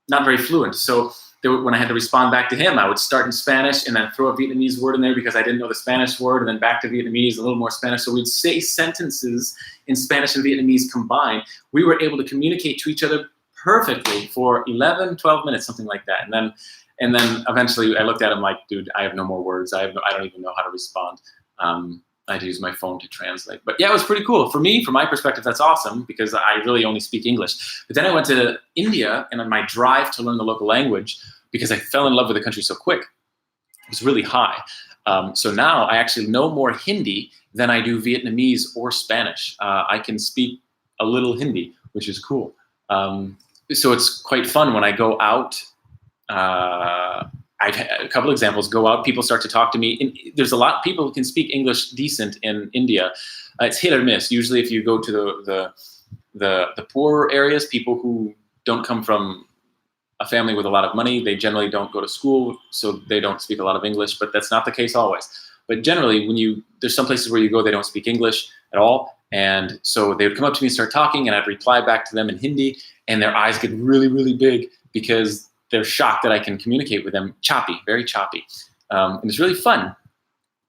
not very fluent. So when I had to respond back to him, I would start in Spanish and then throw a Vietnamese word in there because I didn't know the Spanish word, and then back to Vietnamese, a little more Spanish. So we'd say sentences in Spanish and Vietnamese combined. We were able to communicate to each other perfectly for 11, 12 minutes, something like that. And then eventually I looked at him like, dude, I have no more words. I don't even know how to respond. I had to use my phone to translate. But yeah, it was pretty cool. For me, from my perspective, that's awesome because I really only speak English. But then I went to India, and on my drive to learn the local language, because I fell in love with the country so quick, it was really high. So now I actually know more Hindi than I do Vietnamese or Spanish. I can speak a little Hindi, which is cool. So it's quite fun when I go out. I've had a couple examples. Go out, people start to talk to me. There's a lot of people who can speak English decent in India. It's hit or miss. Usually if you go to the poorer areas, people who don't come from a family with a lot of money, they generally don't go to school, so they don't speak a lot of English, but that's not the case always. But generally, there's some places where you go, they don't speak English at all. And so they would come up to me and start talking, and I'd reply back to them in Hindi, and their eyes get really, really big because they're shocked that I can communicate with them. Choppy, very choppy. And it's really fun.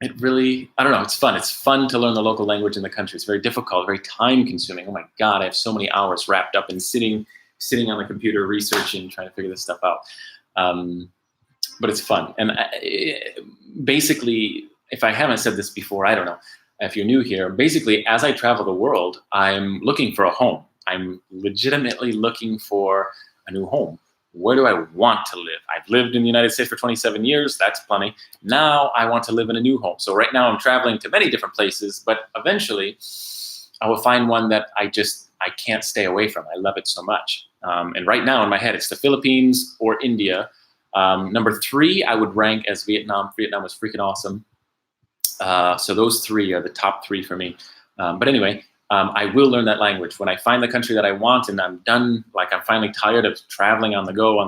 I don't know, it's fun. It's fun to learn the local language in the country. It's very difficult, very time consuming. Oh my God, I have so many hours wrapped up in sitting on the computer, researching, trying to figure this stuff out. But it's fun. And basically, if I haven't said this before, I don't know. If you're new here, basically, as I travel the world, I'm looking for a home. I'm legitimately looking for a new home. Where do I want to live? I've lived in the United States for 27 years. That's plenty. Now I want to live in a new home. So right now I'm traveling to many different places, but eventually I will find one that I can't stay away from. I love it so much. And right now in my head, it's the Philippines or India. Number 3, I would rank as Vietnam. Vietnam was freaking awesome. So those three are the top three for me. But anyway, I will learn that language when I find the country that I want, and I'm done. Like I'm finally tired of traveling on the go,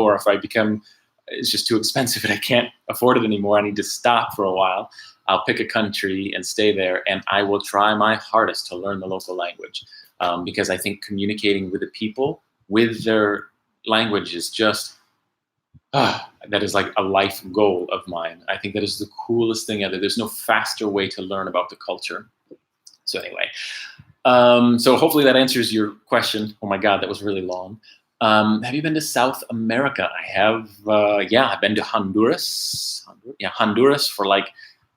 or if I become it's just too expensive and I can't afford it anymore, I need to stop for a while. I'll pick a country and stay there, and I will try my hardest to learn the local language, because I think communicating with the people with their language is just that is like a life goal of mine. I think that is the coolest thing ever. There's no faster way to learn about the culture. So anyway, so hopefully that answers your question. Oh my God, that was really long. Have you been to South America? I have. Yeah, I've been to Honduras. Honduras for like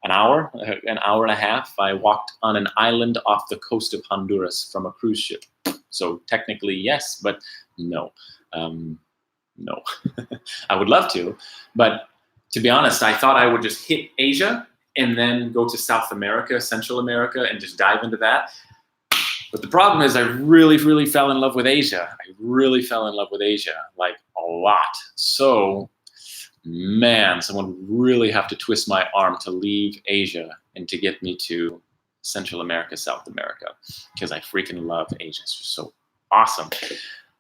an hour and a half. I walked on an island off the coast of Honduras from a cruise ship. So technically yes, but no. No. I would love to, but to be honest, I thought I would just hit Asia and then go to South America, Central America, and just dive into that. But the problem is I really, really fell in love with Asia. I really fell in love with Asia, like a lot. So, man, someone would really have to twist my arm to leave Asia and to get me to Central America, South America, because I freaking love Asia. It's just so awesome.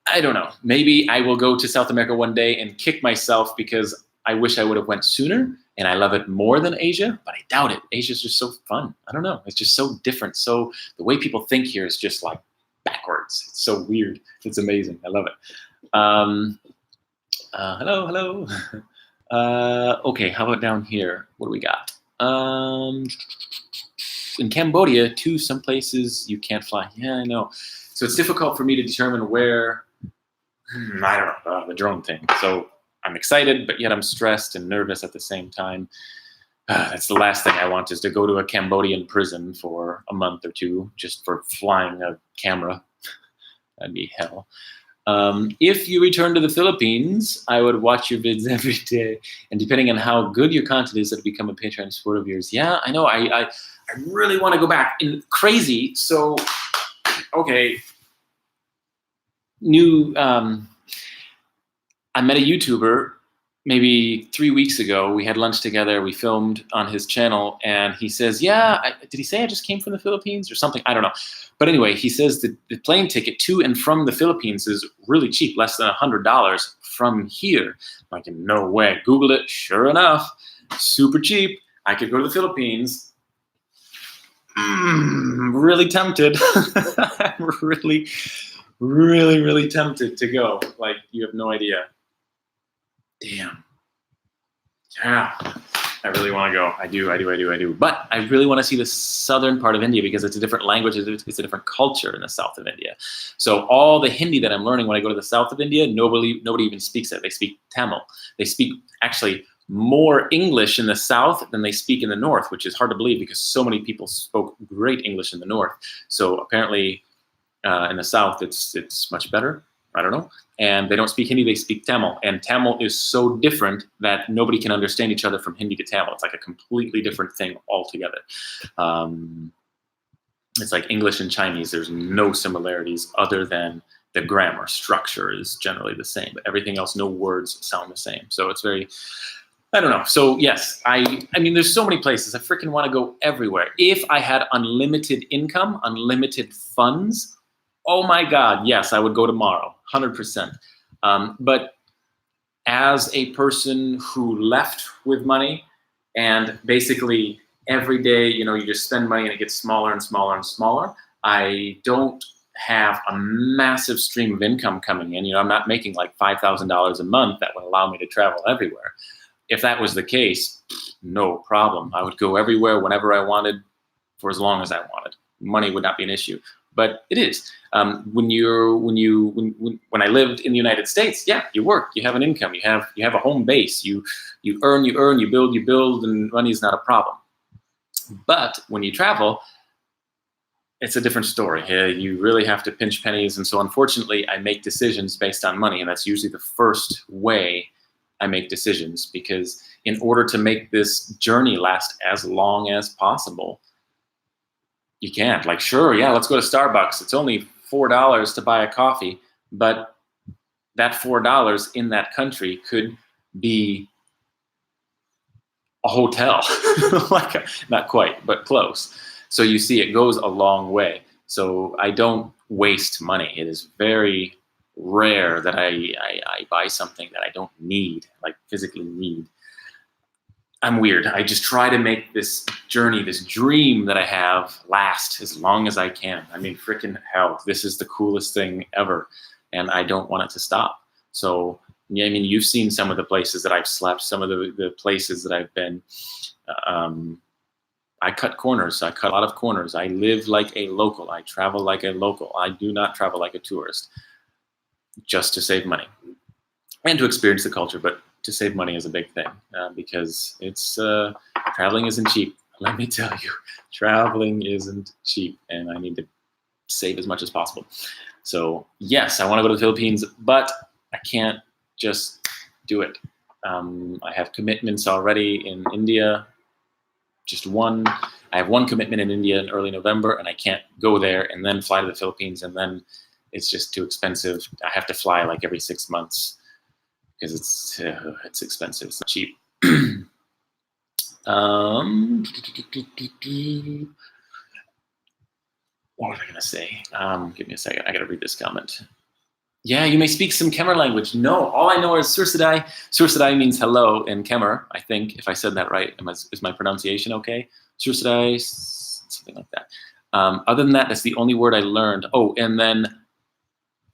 I don't know. Maybe I will go to South America one day and kick myself because I wish I would have went sooner and I love it more than Asia, but I doubt it. Asia's just so fun. I don't know. It's just so different. So the way people think here is just like backwards. It's so weird. It's amazing. I love it. Hello. Okay, how about down here? What do we got? In Cambodia, too, some places you can't fly. Yeah, I know. So it's difficult for me to determine where, I don't know, the drone thing. So I'm excited, but yet I'm stressed and nervous at the same time. That's the last thing I want, is to go to a Cambodian prison for a month or two just for flying a camera. That'd be hell. If you return to the Philippines, I would watch your vids every day. And depending on how good your content is, it'll become a Patreon support of yours. Yeah, I know. I really want to go back. And crazy. So, okay. I met a YouTuber maybe 3 weeks ago. We had lunch together. We filmed on his channel, and he says, yeah, did he say I just came from the Philippines or something? I don't know. But anyway, he says that the plane ticket to and from the Philippines is really cheap, less than $100 from here. I'm like, no way. Googled it. Sure enough, super cheap. I could go to the Philippines. Really tempted. I'm really tempted to go. Like, you have no idea. Damn. Yeah, I really want to go. I do. But I really want to see the southern part of India because it's a different language. It's a different culture in the south of India. So all the Hindi that I'm learning when I go to the south of India, nobody even speaks it. They speak Tamil. They speak actually more English in the south than they speak in the north, which is hard to believe because so many people spoke great English in the north. So apparently in the south, it's much better. I don't know. And they don't speak Hindi, they speak Tamil. And Tamil is so different that nobody can understand each other from Hindi to Tamil. It's like a completely different thing altogether. It's like English and Chinese. There's no similarities other than the grammar structure is generally the same. But everything else, no words sound the same. So it's very, I don't know. So yes, I mean, there's so many places. I freaking want to go everywhere. If I had unlimited income, unlimited funds, oh my God, yes, I would go tomorrow, 100%. But as a person who left with money and basically every day, you just spend money and it gets smaller and smaller and smaller, I don't have a massive stream of income coming in. I'm not making like $5,000 a month that would allow me to travel everywhere. If that was the case, no problem. I would go everywhere whenever I wanted for as long as I wanted. Money would not be an issue. But it is. When I lived in the United States, yeah, you work, you have an income, you have a home base, you earn, you build, and money is not a problem. But when you travel, it's a different story. You really have to pinch pennies, and so unfortunately, I make decisions based on money, and that's usually the first way I make decisions, because in order to make this journey last as long as possible, you can't. Like, sure, yeah, let's go to Starbucks. It's only $4 to buy a coffee, but that $4 in that country could be a hotel, like not quite, but close. So you see, it goes a long way. So I don't waste money. It is very rare that I buy something that I don't need, like physically need. I'm weird. I just try to make this journey, this dream that I have, last as long as I can. I mean, freaking hell, this is the coolest thing ever, and I don't want it to stop. So, yeah, I mean, you've seen some of the places that I've slept, some of the places that I've been. I cut corners. I cut a lot of corners. I live like a local. I travel like a local. I do not travel like a tourist, just to save money and to experience the culture, but to save money is a big thing, because it's traveling isn't cheap. Let me tell you, traveling isn't cheap, and I need to save as much as possible. So yes, I want to go to the Philippines, but I can't just do it. I have commitments already in India, just one. I have one commitment in India in early November, and I can't go there and then fly to the Philippines, and then it's just too expensive. I have to fly like every 6 months, because it's expensive. It's not cheap. What was I gonna say? Give me a second. I gotta read this comment. Yeah, you may speak some Khmer language. No, all I know is Sursadai. Sursadai means hello in Khmer, I think, if I said that right. Is my pronunciation okay? Sursadai, something like that. Other than that, that's the only word I learned. Oh, and then,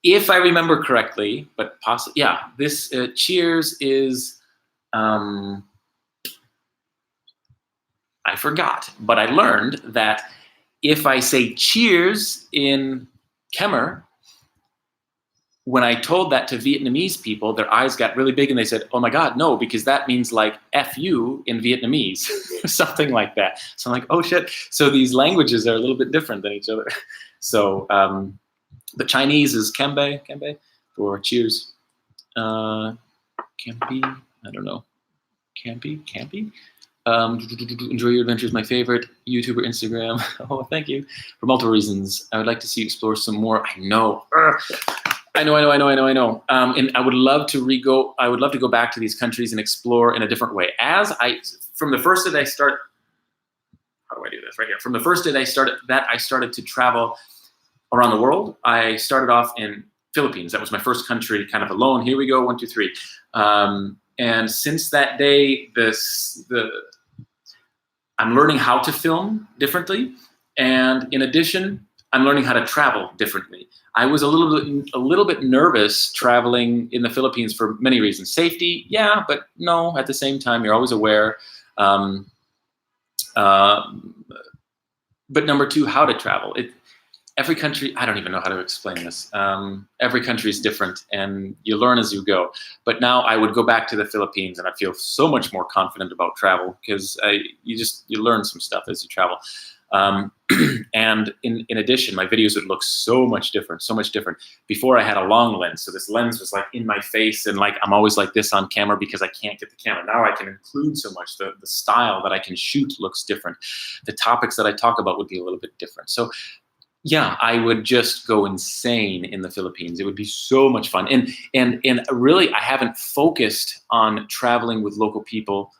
if I remember correctly, but possibly, yeah, this cheers is, I forgot, but I learned that if I say cheers in Khmer, when I told that to Vietnamese people, their eyes got really big and they said, oh my God, no, because that means like F you in Vietnamese, something like that. So I'm like, oh shit. So these languages are a little bit different than each other. So, the Chinese is Kambe for cheers. Kampi, I don't know. Kampi. Enjoy your adventures, my favorite YouTuber Instagram. Oh, thank you. For multiple reasons, I would like to see you explore some more. I know. I know. And I would love to go back to these countries and explore in a different way. From the first day that I start, how do I do this right here? From the first day that I started to travel around the world. I started off in Philippines. That was my first country, kind of alone. Here we go, 1, 2, 3. And since that day, I'm learning how to film differently, and in addition, I'm learning how to travel differently. I was a little bit nervous traveling in the Philippines for many reasons. Safety, yeah, but no. At the same time, you're always aware. But number 2, how to travel. Every country, I don't even know how to explain this. Every country is different, and you learn as you go. But now I would go back to the Philippines, and I feel so much more confident about travel, because you learn some stuff as you travel. And in addition, my videos would look so much different. Before I had a long lens, so this lens was like in my face, and like I'm always like this on camera because I can't get the camera. Now I can include so much. The style that I can shoot looks different. The topics that I talk about would be a little bit different. So yeah, I would just go insane in the Philippines. It would be so much fun. And really, I haven't focused on traveling with local people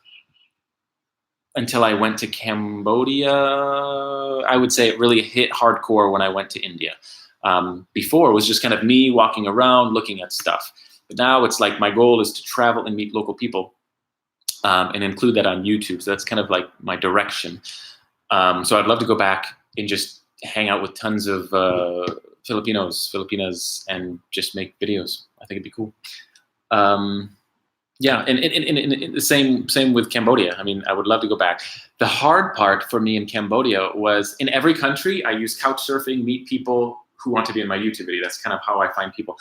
until I went to Cambodia. I would say it really hit hardcore when I went to India. Before, it was just kind of me walking around looking at stuff. But now it's like my goal is to travel and meet local people, and include that on YouTube. So that's kind of like my direction. So I'd love to go back and just hang out with tons of Filipinas, and just make videos. I think it'd be cool. Yeah, and the same with Cambodia. I mean, I would love to go back. The hard part for me in Cambodia was, in every country, I use couch surfing, meet people who want to be in my YouTube video. That's kind of how I find people.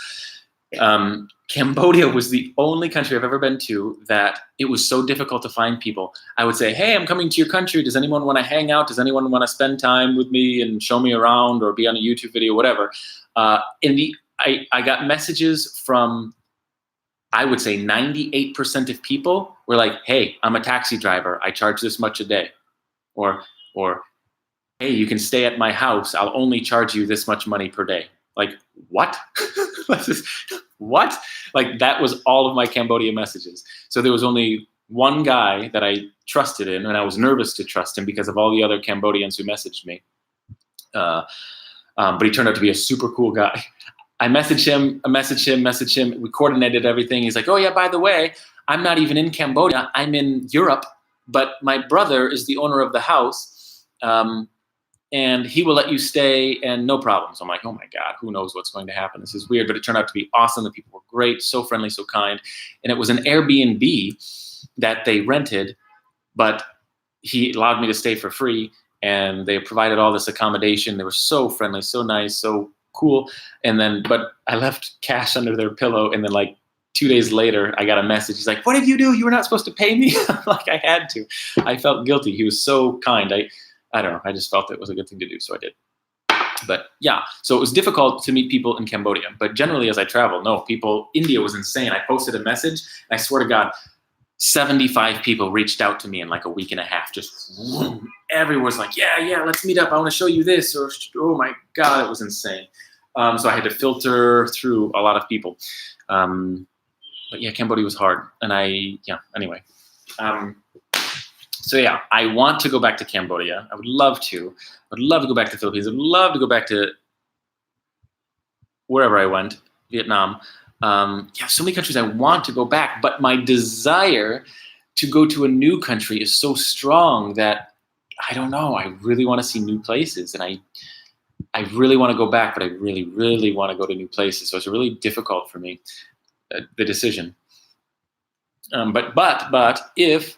Cambodia was the only country I've ever been to that it was so difficult to find people. I would say, hey, I'm coming to your country. Does anyone want to hang out? Does anyone want to spend time with me and show me around or be on a YouTube video, whatever? I got messages from, I would say 98% of people were like, hey, I'm a taxi driver. I charge this much a day. Or hey, you can stay at my house. I'll only charge you this much money per day. Like, what? What? Like, that was all of my Cambodia messages. So there was only one guy that I trusted in, and I was nervous to trust him because of all the other Cambodians who messaged me. But he turned out to be a super cool guy. I messaged him. We coordinated everything. He's like, oh yeah, by the way, I'm not even in Cambodia. I'm in Europe, but my brother is the owner of the house. And he will let you stay and no problems. I'm like, oh my God, who knows what's going to happen? This is weird, but it turned out to be awesome. The people were great, so friendly, so kind. And it was an Airbnb that they rented, but he allowed me to stay for free, and they provided all this accommodation. They were so friendly, so nice, so cool. And then, but I left cash under their pillow, and then like 2 days later, I got a message. He's like, what did you do? You were not supposed to pay me. Like, I had to. I felt guilty. He was so kind. I don't know. I just felt it was a good thing to do, so I did. But yeah, so it was difficult to meet people in Cambodia. But generally, as I travel, no, people, India was insane. I posted a message, and I swear to God, 75 people reached out to me in like a week and a half. Just everyone was like, yeah, let's meet up. I want to show you this. Or, oh my God, it was insane. So I had to filter through a lot of people. But yeah, Cambodia was hard. And anyway. So yeah, I want to go back to Cambodia. I would love to. I would love to go back to the Philippines. I would love to go back to wherever I went, Vietnam. So many countries I want to go back, but my desire to go to a new country is so strong that I don't know. I really want to see new places, and I really want to go back, but I really, really want to go to new places. So it's really difficult for me, the decision. But if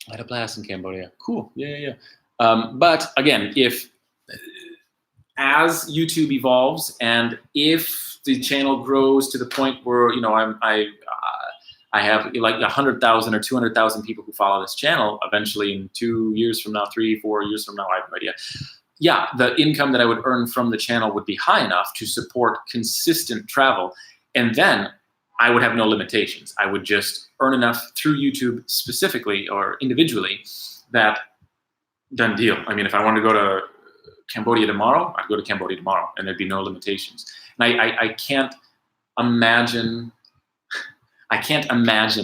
I had a blast in Cambodia. Cool. Yeah. But again, if as YouTube evolves and if the channel grows to the point where I have like 100,000 or 200,000 people who follow this channel, eventually in 2 years from now, 3, 4 years from now, I have no idea. Yeah, the income that I would earn from the channel would be high enough to support consistent travel, and then I would have no limitations. I would just earn enough through YouTube specifically or individually that done deal. I mean, if I wanted to go to Cambodia tomorrow, I'd go to Cambodia tomorrow, and there'd be no limitations. And I can't imagine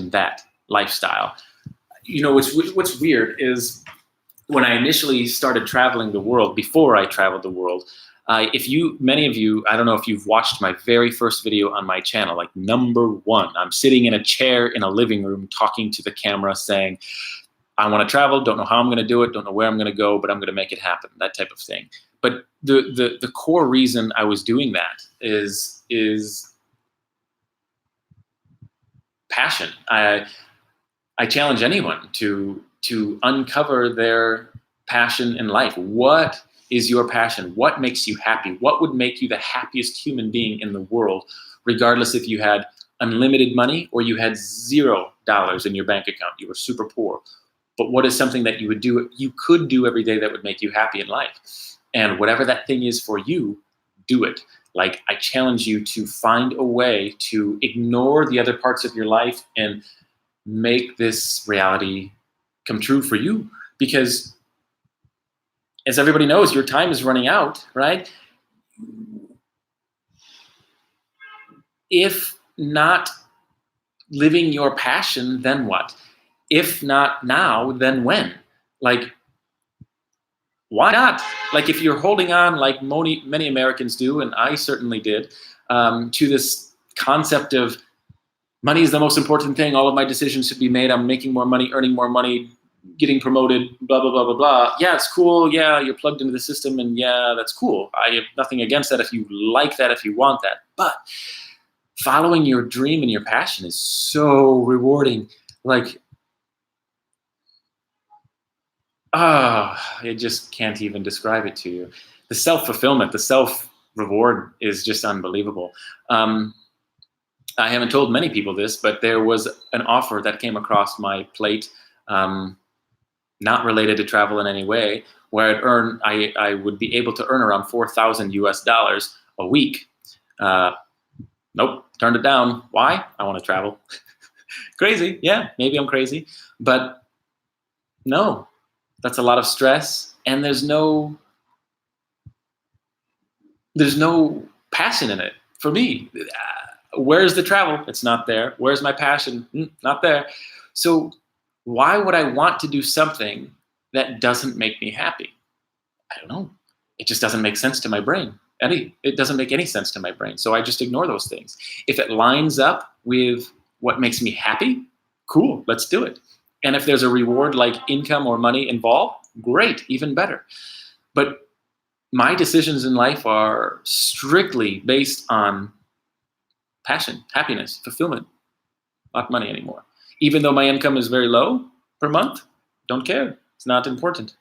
that lifestyle. You know, what's weird is when I initially started traveling the world, before I traveled the world, many of you, I don't know if you've watched my very first video on my channel, like number 1, I'm sitting in a chair in a living room talking to the camera saying, I want to travel, don't know how I'm going to do it, don't know where I'm going to go, but I'm going to make it happen, that type of thing. But the core reason I was doing that is passion. I challenge anyone to uncover their passion in life. What is your passion? What makes you happy? What would make you the happiest human being in the world, regardless if you had unlimited money or you had $0 in your bank account, you were super poor. But what is something that you could do every day that would make you happy in life? And whatever that thing is for you, do it. Like, I challenge you to find a way to ignore the other parts of your life and make this reality come true for you. Because as everybody knows, your time is running out, right? If not living your passion, then what? If not now, then when? Like, why not? Like, if you're holding on, like many Americans do, and I certainly did, to this concept of money is the most important thing, all of my decisions should be made, I'm making more money, earning more money, getting promoted, blah, blah, blah, blah, blah. Yeah, it's cool. Yeah, you're plugged into the system, and yeah, that's cool. I have nothing against that if you like that, if you want that. But following your dream and your passion is so rewarding. Like, I just can't even describe it to you. The self-fulfillment, the self-reward is just unbelievable. I haven't told many people this, but there was an offer that came across my plate, not related to travel in any way, where I would be able to earn around $4,000 US a week. Nope, turned it down. Why? I want to travel. Crazy, yeah, maybe I'm crazy, but no, that's a lot of stress, and there's no passion in it for me. Where's the travel? It's not there. Where's my passion? Not there. So why would I want to do something that doesn't make me happy? I don't know. It just doesn't make sense to my brain. It doesn't make any sense to my brain. So I just ignore those things. If it lines up with what makes me happy, cool, let's do it. And if there's a reward like income or money involved, great, even better. But my decisions in life are strictly based on passion, happiness, fulfillment, not money anymore. Even though my income is very low per month, don't care. It's not important.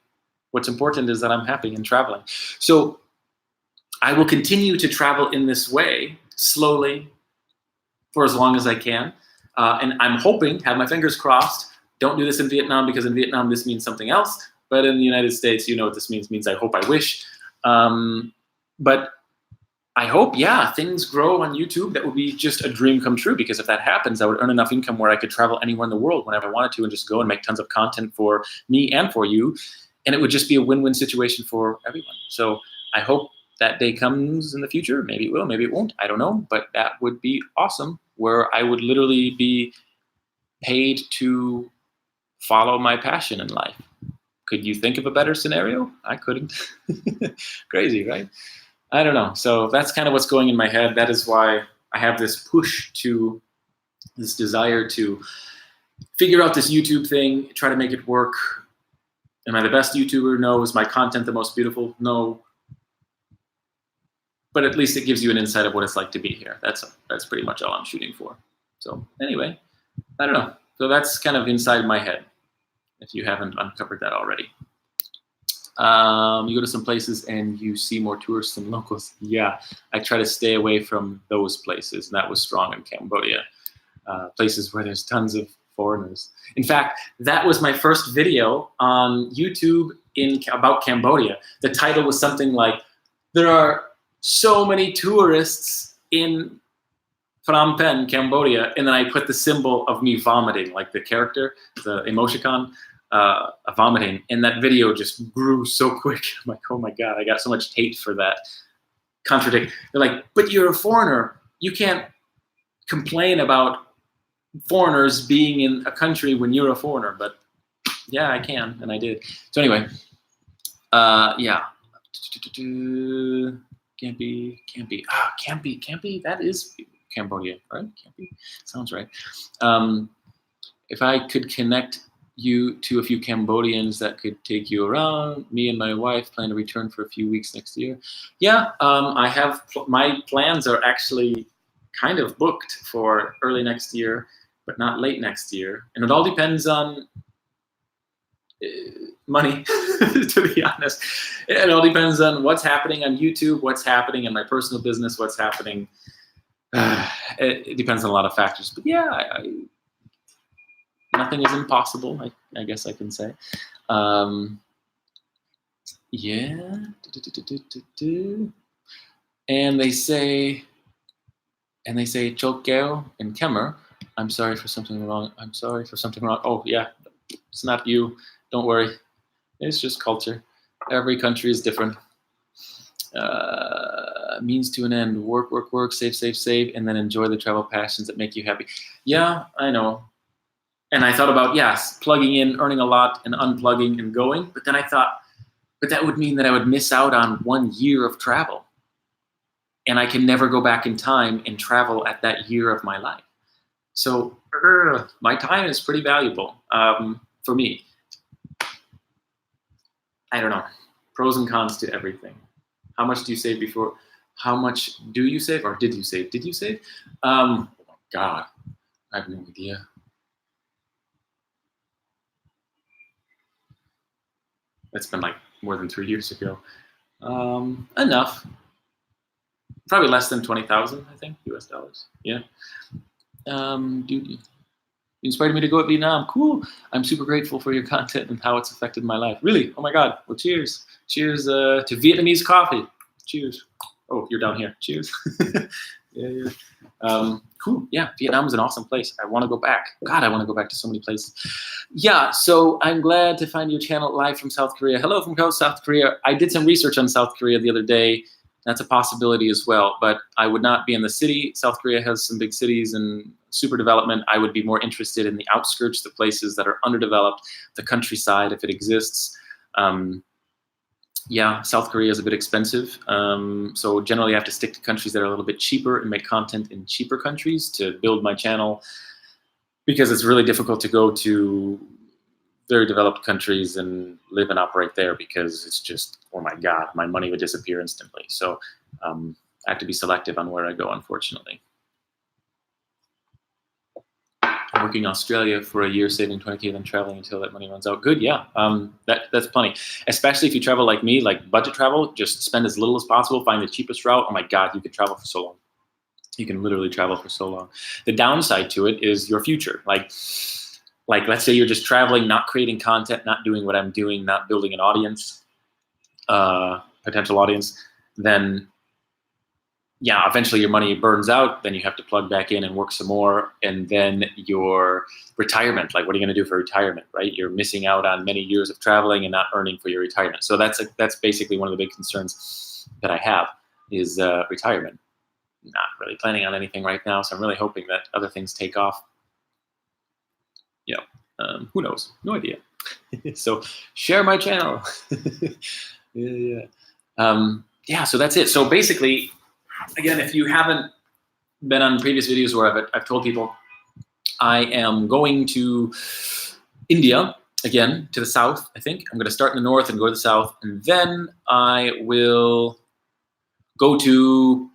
What's important is that I'm happy and traveling. So I will continue to travel in this way, slowly, for as long as I can. And I'm hoping, have my fingers crossed, don't do this in Vietnam, because in Vietnam this means something else. But in the United States, you know what this means I hope, I wish. But I hope, yeah, things grow on YouTube. That would be just a dream come true, because if that happens, I would earn enough income where I could travel anywhere in the world whenever I wanted to and just go and make tons of content for me and for you. And it would just be a win-win situation for everyone. So I hope that day comes in the future. Maybe it will, maybe it won't. I don't know. But that would be awesome, where I would literally be paid to follow my passion in life. Could you think of a better scenario? I couldn't. Crazy, right? I don't know. So that's kind of what's going in my head. That is why I have this push to, this desire to figure out this YouTube thing, try to make it work. Am I the best YouTuber? No. Is my content the most beautiful? No. But at least it gives you an insight of what it's like to be here. That's pretty much all I'm shooting for. So anyway, I don't know. So that's kind of inside my head, if you haven't uncovered that already. You go to some places and you see more tourists than locals. Yeah, I try to stay away from those places. And that was strong in Cambodia. Places where there's tons of foreigners. In fact, that was my first video on YouTube about Cambodia. The title was something like, there are so many tourists in Phnom Penh, Cambodia, and then I put the symbol of me vomiting, like the character, the emoticon, vomiting, and that video just grew so quick. I'm like, oh my God, I got so much hate for that. They're like, but you're a foreigner. You can't complain about foreigners being in a country when you're a foreigner. But yeah, I can, and I did. So anyway, yeah. Campi, that is Cambodia, right? Campi, sounds right. If I could connect you to a few Cambodians that could take you around, me and my wife plan to return for a few weeks next year. Yeah, I have, my plans are actually kind of booked for early next year, but not late next year. And it all depends on money, to be honest. It all depends on what's happening on YouTube, what's happening in my personal business, what's happening. It depends on a lot of factors. But yeah, nothing is impossible, I guess I can say. Yeah. And they say Chokeo and Kemer. I'm sorry for something wrong. I'm sorry for something wrong. Oh yeah, it's not you. Don't worry. It's just culture. Every country is different. Means to an end. Work, work, work, save, save, save, and then enjoy the travel passions that make you happy. Yeah, I know. And I thought about, yes, plugging in, earning a lot, and unplugging and going. But then I thought, but that would mean that I would miss out on 1 year of travel. And I can never go back in time and travel at that year of my life. So my time is pretty valuable for me. I don't know. Pros and cons to everything. How much do you save before? How much do you save, or did you save? Did you save? Oh my God, I have no idea. That's been like more than 3 years ago. Enough. Probably less than 20,000, I think, US dollars. Yeah. Dude, you inspired me to go to Vietnam. Cool. I'm super grateful for your content and how it's affected my life. Really? Oh my God. Well, cheers. Cheers to Vietnamese coffee. Cheers. Oh, you're down here. Cheers. Yeah. Cool. Yeah, Vietnam is an awesome place. I want to go back. God, I want to go back to so many places. Yeah, so I'm glad to find your channel live from South Korea. Hello from South Korea. I did some research on South Korea the other day. That's a possibility as well, but I would not be in the city. South Korea has some big cities and super development. I would be more interested in the outskirts, the places that are underdeveloped, the countryside if it exists. Yeah, South Korea is a bit expensive. So generally I have to stick to countries that are a little bit cheaper and make content in cheaper countries to build my channel, because it's really difficult to go to very developed countries and live and operate there, because it's just, oh my God, my money would disappear instantly. So I have to be selective on where I go, unfortunately. I'm working in Australia for a year, saving 20K, then traveling until that money runs out. Good, yeah, that's plenty. Especially if you travel like me, like budget travel, just spend as little as possible, find the cheapest route. Oh my God, you could travel for so long. You can literally travel for so long. The downside to it is your future. Like let's say you're just traveling, not creating content, not doing what I'm doing, not building an audience, potential audience, then yeah, eventually your money burns out, then you have to plug back in and work some more, and then your retirement, like what are you gonna do for retirement, right? You're missing out on many years of traveling and not earning for your retirement. So that's basically one of the big concerns that I have is retirement. Not really planning on anything right now, so I'm really hoping that other things take off. Yeah, who knows? No idea. So share my channel. Yeah. Yeah, so that's it. So basically, again, if you haven't been on previous videos where I've told people, I am going to India again, to the south, I think. I'm going to start in the north and go to the south, and then I will go to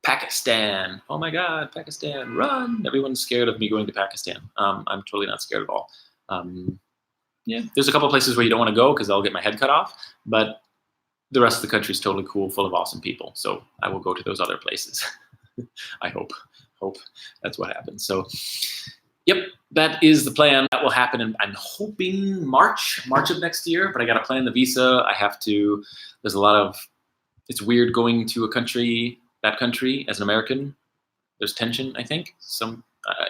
Pakistan. Oh my God, Pakistan, run. Everyone's scared of me going to Pakistan. I'm totally not scared at all. Yeah, there's a couple places where you don't want to go because I'll get my head cut off, but the rest of the country is totally cool, full of awesome people. So I will go to those other places. I hope that's what happens. So yep, that is the plan. That will happen in, I'm hoping March of next year, but I got to plan the visa. I have to, there's a lot of, it's weird going to a country, that country as an American. There's tension, I think.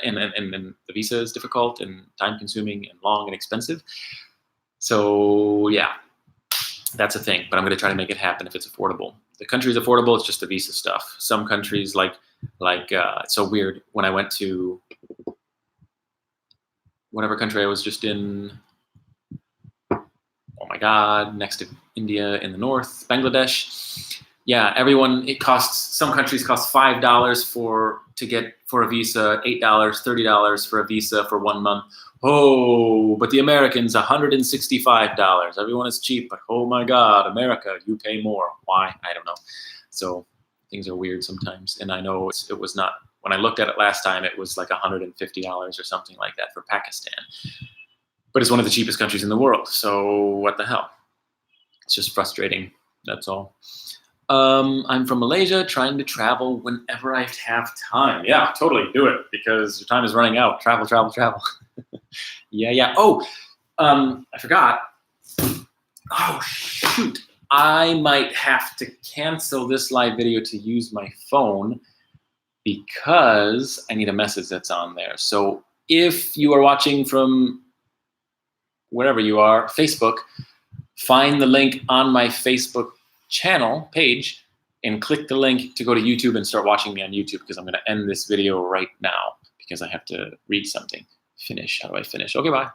And the visa is difficult and time consuming and long and expensive. So yeah, that's a thing, but I'm going to try to make it happen if it's affordable. The country is affordable. It's just the visa stuff. Some countries like it's so weird. When I went to whatever country I was just in, oh my God, next to India in the north, Bangladesh. Yeah, some countries cost $5 for a visa, $8, $30 for a visa for 1 month. Oh, but the Americans, $165. Everyone is cheap, but oh my God, America, you pay more. Why? I don't know. So things are weird sometimes. And I know it was not, when I looked at it last time, it was like $150 or something like that for Pakistan. But it's one of the cheapest countries in the world. So what the hell? It's just frustrating. That's all. I'm from Malaysia, trying to travel whenever I have time. Yeah, totally do it because your time is running out. Travel. Yeah. Oh, I forgot. Oh, shoot. I might have to cancel this live video to use my phone because I need a message that's on there. So if you are watching from wherever you are, Facebook, find the link on my Facebook channel page and click the link to go to YouTube and start watching me on YouTube, because I'm going to end this video right now because I have to read something. Finish. How do I finish? Okay, bye.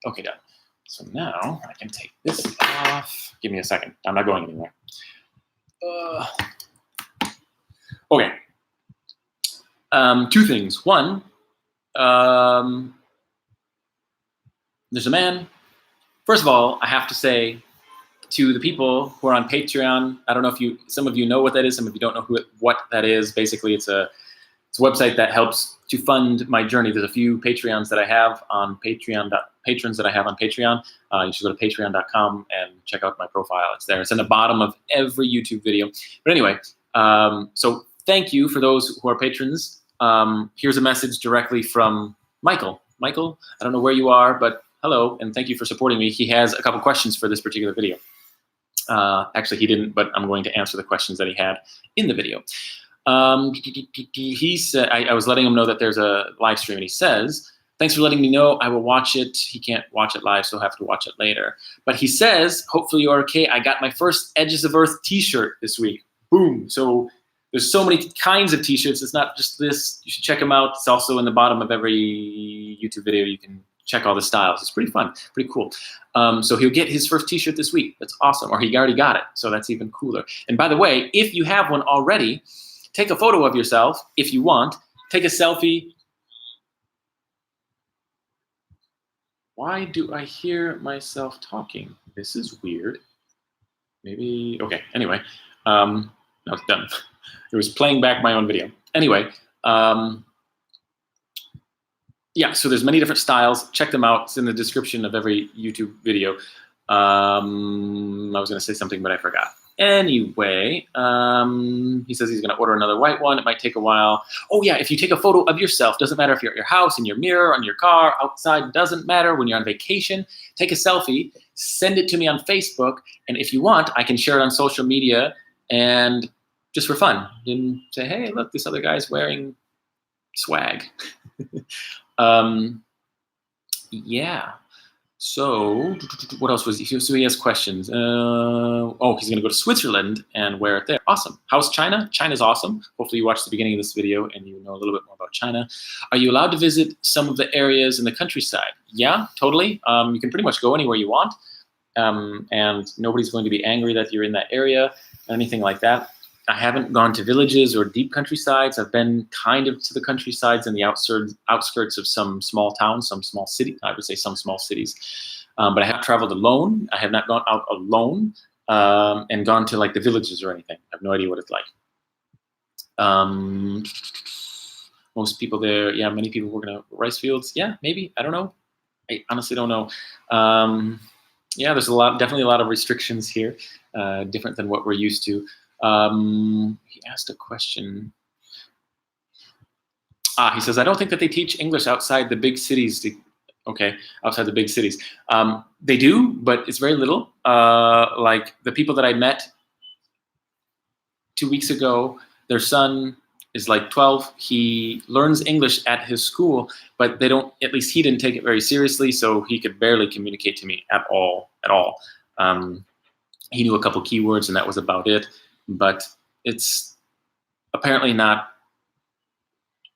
Okay, done. So now I can take this off. Give me a second. I'm not going anywhere. Okay. Two things. One, there's a man. First of all, I have to say to the people who are on Patreon, I don't know if some of you know what that is, some of you don't know what that is. Basically, it's a website that helps to fund my journey. There's a few Patreons that I have on Patreon, patrons that I have on Patreon. You should go to patreon.com and check out my profile. It's there. It's in the bottom of every YouTube video. But anyway, so thank you for those who are patrons. Here's a message directly from Michael. Michael, I don't know where you are, but hello, and thank you for supporting me. He has a couple questions for this particular video. Actually, he didn't, but I'm going to answer the questions that he had in the video. He said, I was letting him know that there's a live stream, and he says, thanks for letting me know. I will watch it. He can't watch it live, so he'll have to watch it later. But he says, hopefully you're okay. I got my first Edges of Earth t-shirt this week. Boom. So there's so many kinds of t-shirts. It's not just this. You should check them out. It's also in the bottom of every YouTube video. You can check all the styles. It's pretty fun, pretty cool. So he'll get his first t-shirt this week. That's awesome. Or he already got it, so that's even cooler. And by the way, if you have one already, take a photo of yourself if you want. Take a selfie. Why do I hear myself talking? This is weird. Maybe, okay, anyway. No, it's done. It was playing back my own video. Anyway, yeah, so there's many different styles. Check them out. It's in the description of every YouTube video. I was going to say something, but I forgot. Anyway, he says he's going to order another white one. It might take a while. Oh, yeah, if you take a photo of yourself, doesn't matter if you're at your house, in your mirror, on your car, outside, doesn't matter. When you're on vacation, take a selfie, send it to me on Facebook, and if you want, I can share it on social media and just for fun. Then say, hey, look, this other guy's wearing swag. Yeah. So what else was he? So he has questions. Oh, he's going to go to Switzerland and wear it there. Awesome. How's China? China's awesome. Hopefully you watched the beginning of this video and you know a little bit more about China. Are you allowed to visit some of the areas in the countryside? Yeah, totally. You can pretty much go anywhere you want. And nobody's going to be angry that you're in that area, anything like that. I haven't gone to villages or deep countrysides. I've been kind of to the countrysides and the outskirts of some small towns, some small cities. I would say some small cities. But I have traveled alone. I have not gone out alone and gone to like the villages or anything. I have no idea what it's like. Most people there, yeah, many people working at rice fields. Yeah, maybe. I don't know. I honestly don't know. Yeah, there's definitely a lot of restrictions here, different than what we're used to. He asked a question. He says, I don't think that they teach English outside the big cities. Okay, outside the big cities. They do, but it's very little. Like the people that I met 2 weeks ago, their son is like 12. He learns English at his school, but they don't, at least he didn't take it very seriously, so he could barely communicate to me at all. He knew a couple keywords and that was about it. But it's apparently not,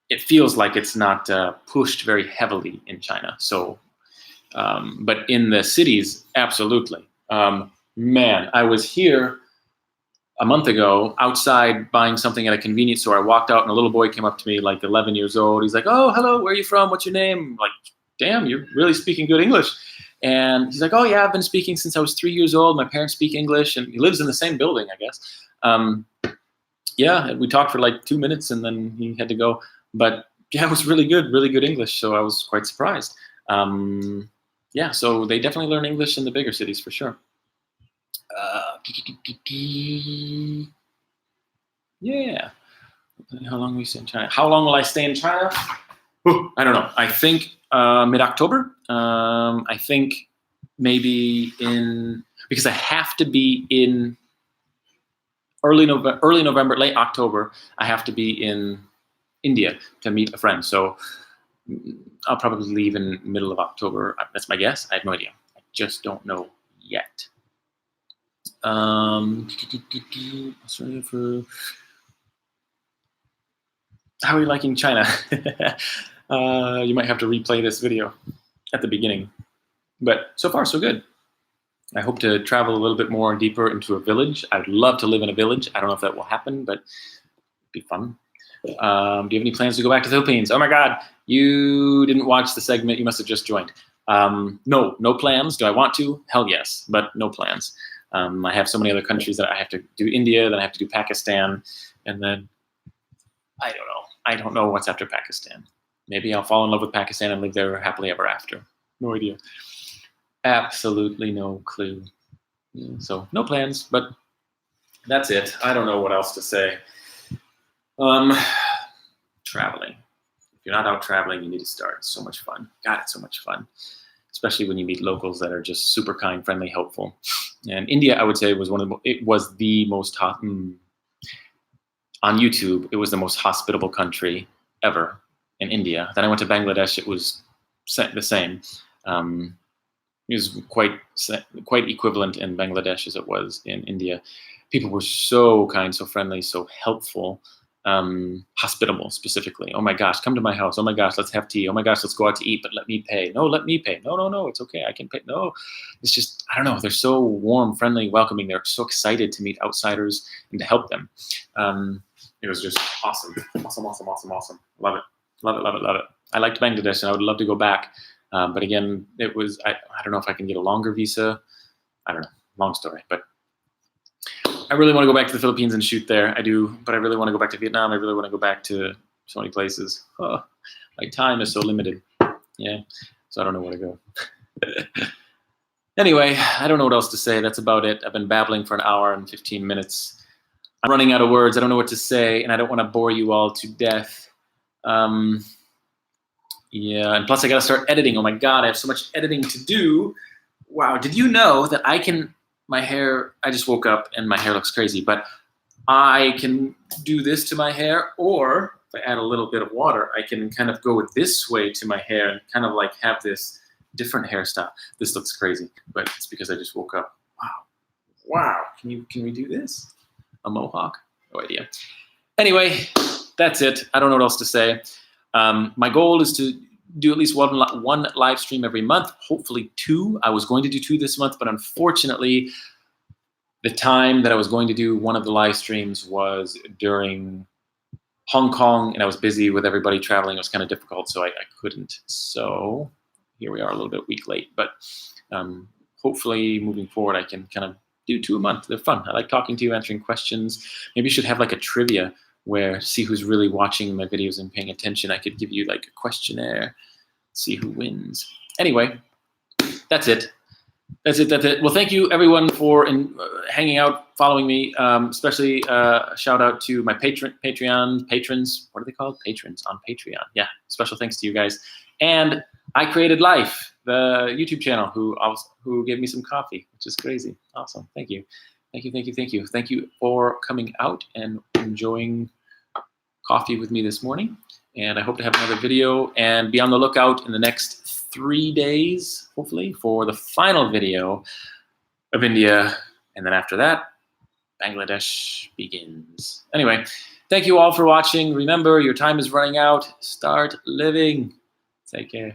it feels like it's not pushed very heavily in China. So, but in the cities, absolutely. Man, I was here a month ago outside buying something at a convenience store. I walked out and a little boy came up to me, like 11 years old. He's like, oh, hello, where are you from? What's your name? I'm like, damn, you're really speaking good English. And he's like, oh yeah, I've been speaking since I was 3 years old. My parents speak English, and he lives in the same building, I guess. Yeah, we talked for like 2 minutes and then he had to go. But yeah, it was really good English. So I was quite surprised. Yeah, so they definitely learn English in the bigger cities for sure. Yeah. How long will we stay in China? How long will I stay in China? I don't know. I think mid-October. I think maybe because I have to be in early November, late October. I have to be in India to meet a friend. So I'll probably leave in middle of October. That's my guess. I have no idea. I just don't know yet. Australia for. How are you liking China? You might have to replay this video at the beginning. But so far, so good. I hope to travel a little bit more deeper into a village. I'd love to live in a village. I don't know if that will happen, but it'd be fun. Do you have any plans to go back to the Philippines? Oh my God, you didn't watch the segment. You must have just joined. No plans. Do I want to? Hell yes, but no plans. I have so many other countries that I have to do. India, then I have to do Pakistan, and then I don't know. I don't know what's after Pakistan. Maybe I'll fall in love with Pakistan and live there happily ever after. No idea. Absolutely no clue. Yeah, so no plans, but that's it. I don't know what else to say. Traveling. If you're not out traveling, you need to start. It's so much fun. God, it's so much fun. Especially when you meet locals that are just super kind, friendly, helpful. And India, I would say, was the most hot. On YouTube, it was the most hospitable country ever in India. Then I went to Bangladesh. It was the same. It was quite equivalent in Bangladesh as it was in India. people were so kind, so friendly, so helpful, hospitable specifically. Oh my gosh, come to my house. Oh my gosh, let's have tea. Oh my gosh, let's go out to eat, but let me pay. No, let me pay. No, it's okay. I can pay. No, it's just, I don't know. They're so warm, friendly, welcoming. They're so excited to meet outsiders and to help them. It was just awesome. Awesome. Love it. I liked Bangladesh and I would love to go back. But again, it was, I don't know if I can get a longer visa. I don't know, long story, but I really want to go back to the Philippines and shoot there. I do, but I really want to go back to Vietnam. I really want to go back to so many places. Oh, my time is so limited. Yeah, so I don't know where to go. Anyway, I don't know what else to say. That's about it. I've been babbling for an hour and 15 minutes. I'm running out of words. I don't know what to say, and I don't want to bore you all to death. Yeah, and plus I got to start editing. Oh my God, I have so much editing to do. Wow, did you know that I can... My hair, I just woke up and my hair looks crazy, but I can do this to my hair, or if I add a little bit of water, I can kind of go this way to my hair and kind of like have this different hairstyle. This looks crazy, but it's because I just woke up. Wow. Can we do this? A mohawk? No idea. Anyway, that's it. I don't know what else to say. My goal is to do at least one live stream every month, hopefully 2. I was going to do 2 this month, but unfortunately, the time that I was going to do one of the live streams was during Hong Kong, and I was busy with everybody traveling. It was kind of difficult, so I couldn't. So here we are, a little bit week late, but hopefully moving forward, I can kind of do 2 a month. They're fun. I like talking to you, answering questions. Maybe you should have like a trivia where see who's really watching my videos and paying attention. I could give you like a questionnaire, see who wins. Anyway, that's it. Well, thank you everyone for hanging out, following me. Especially shout out to my Patreon patrons. What are they called? Patrons on Patreon. Yeah, special thanks to you guys. And I Created Life, the YouTube channel, who gave me some coffee, which is crazy. Awesome. Thank you. Thank you for coming out and enjoying coffee with me this morning. And I hope to have another video, and be on the lookout in the next 3 days, hopefully, for the final video of India. And then after that, Bangladesh begins. Anyway, thank you all for watching. Remember, your time is running out. Start living. Take care.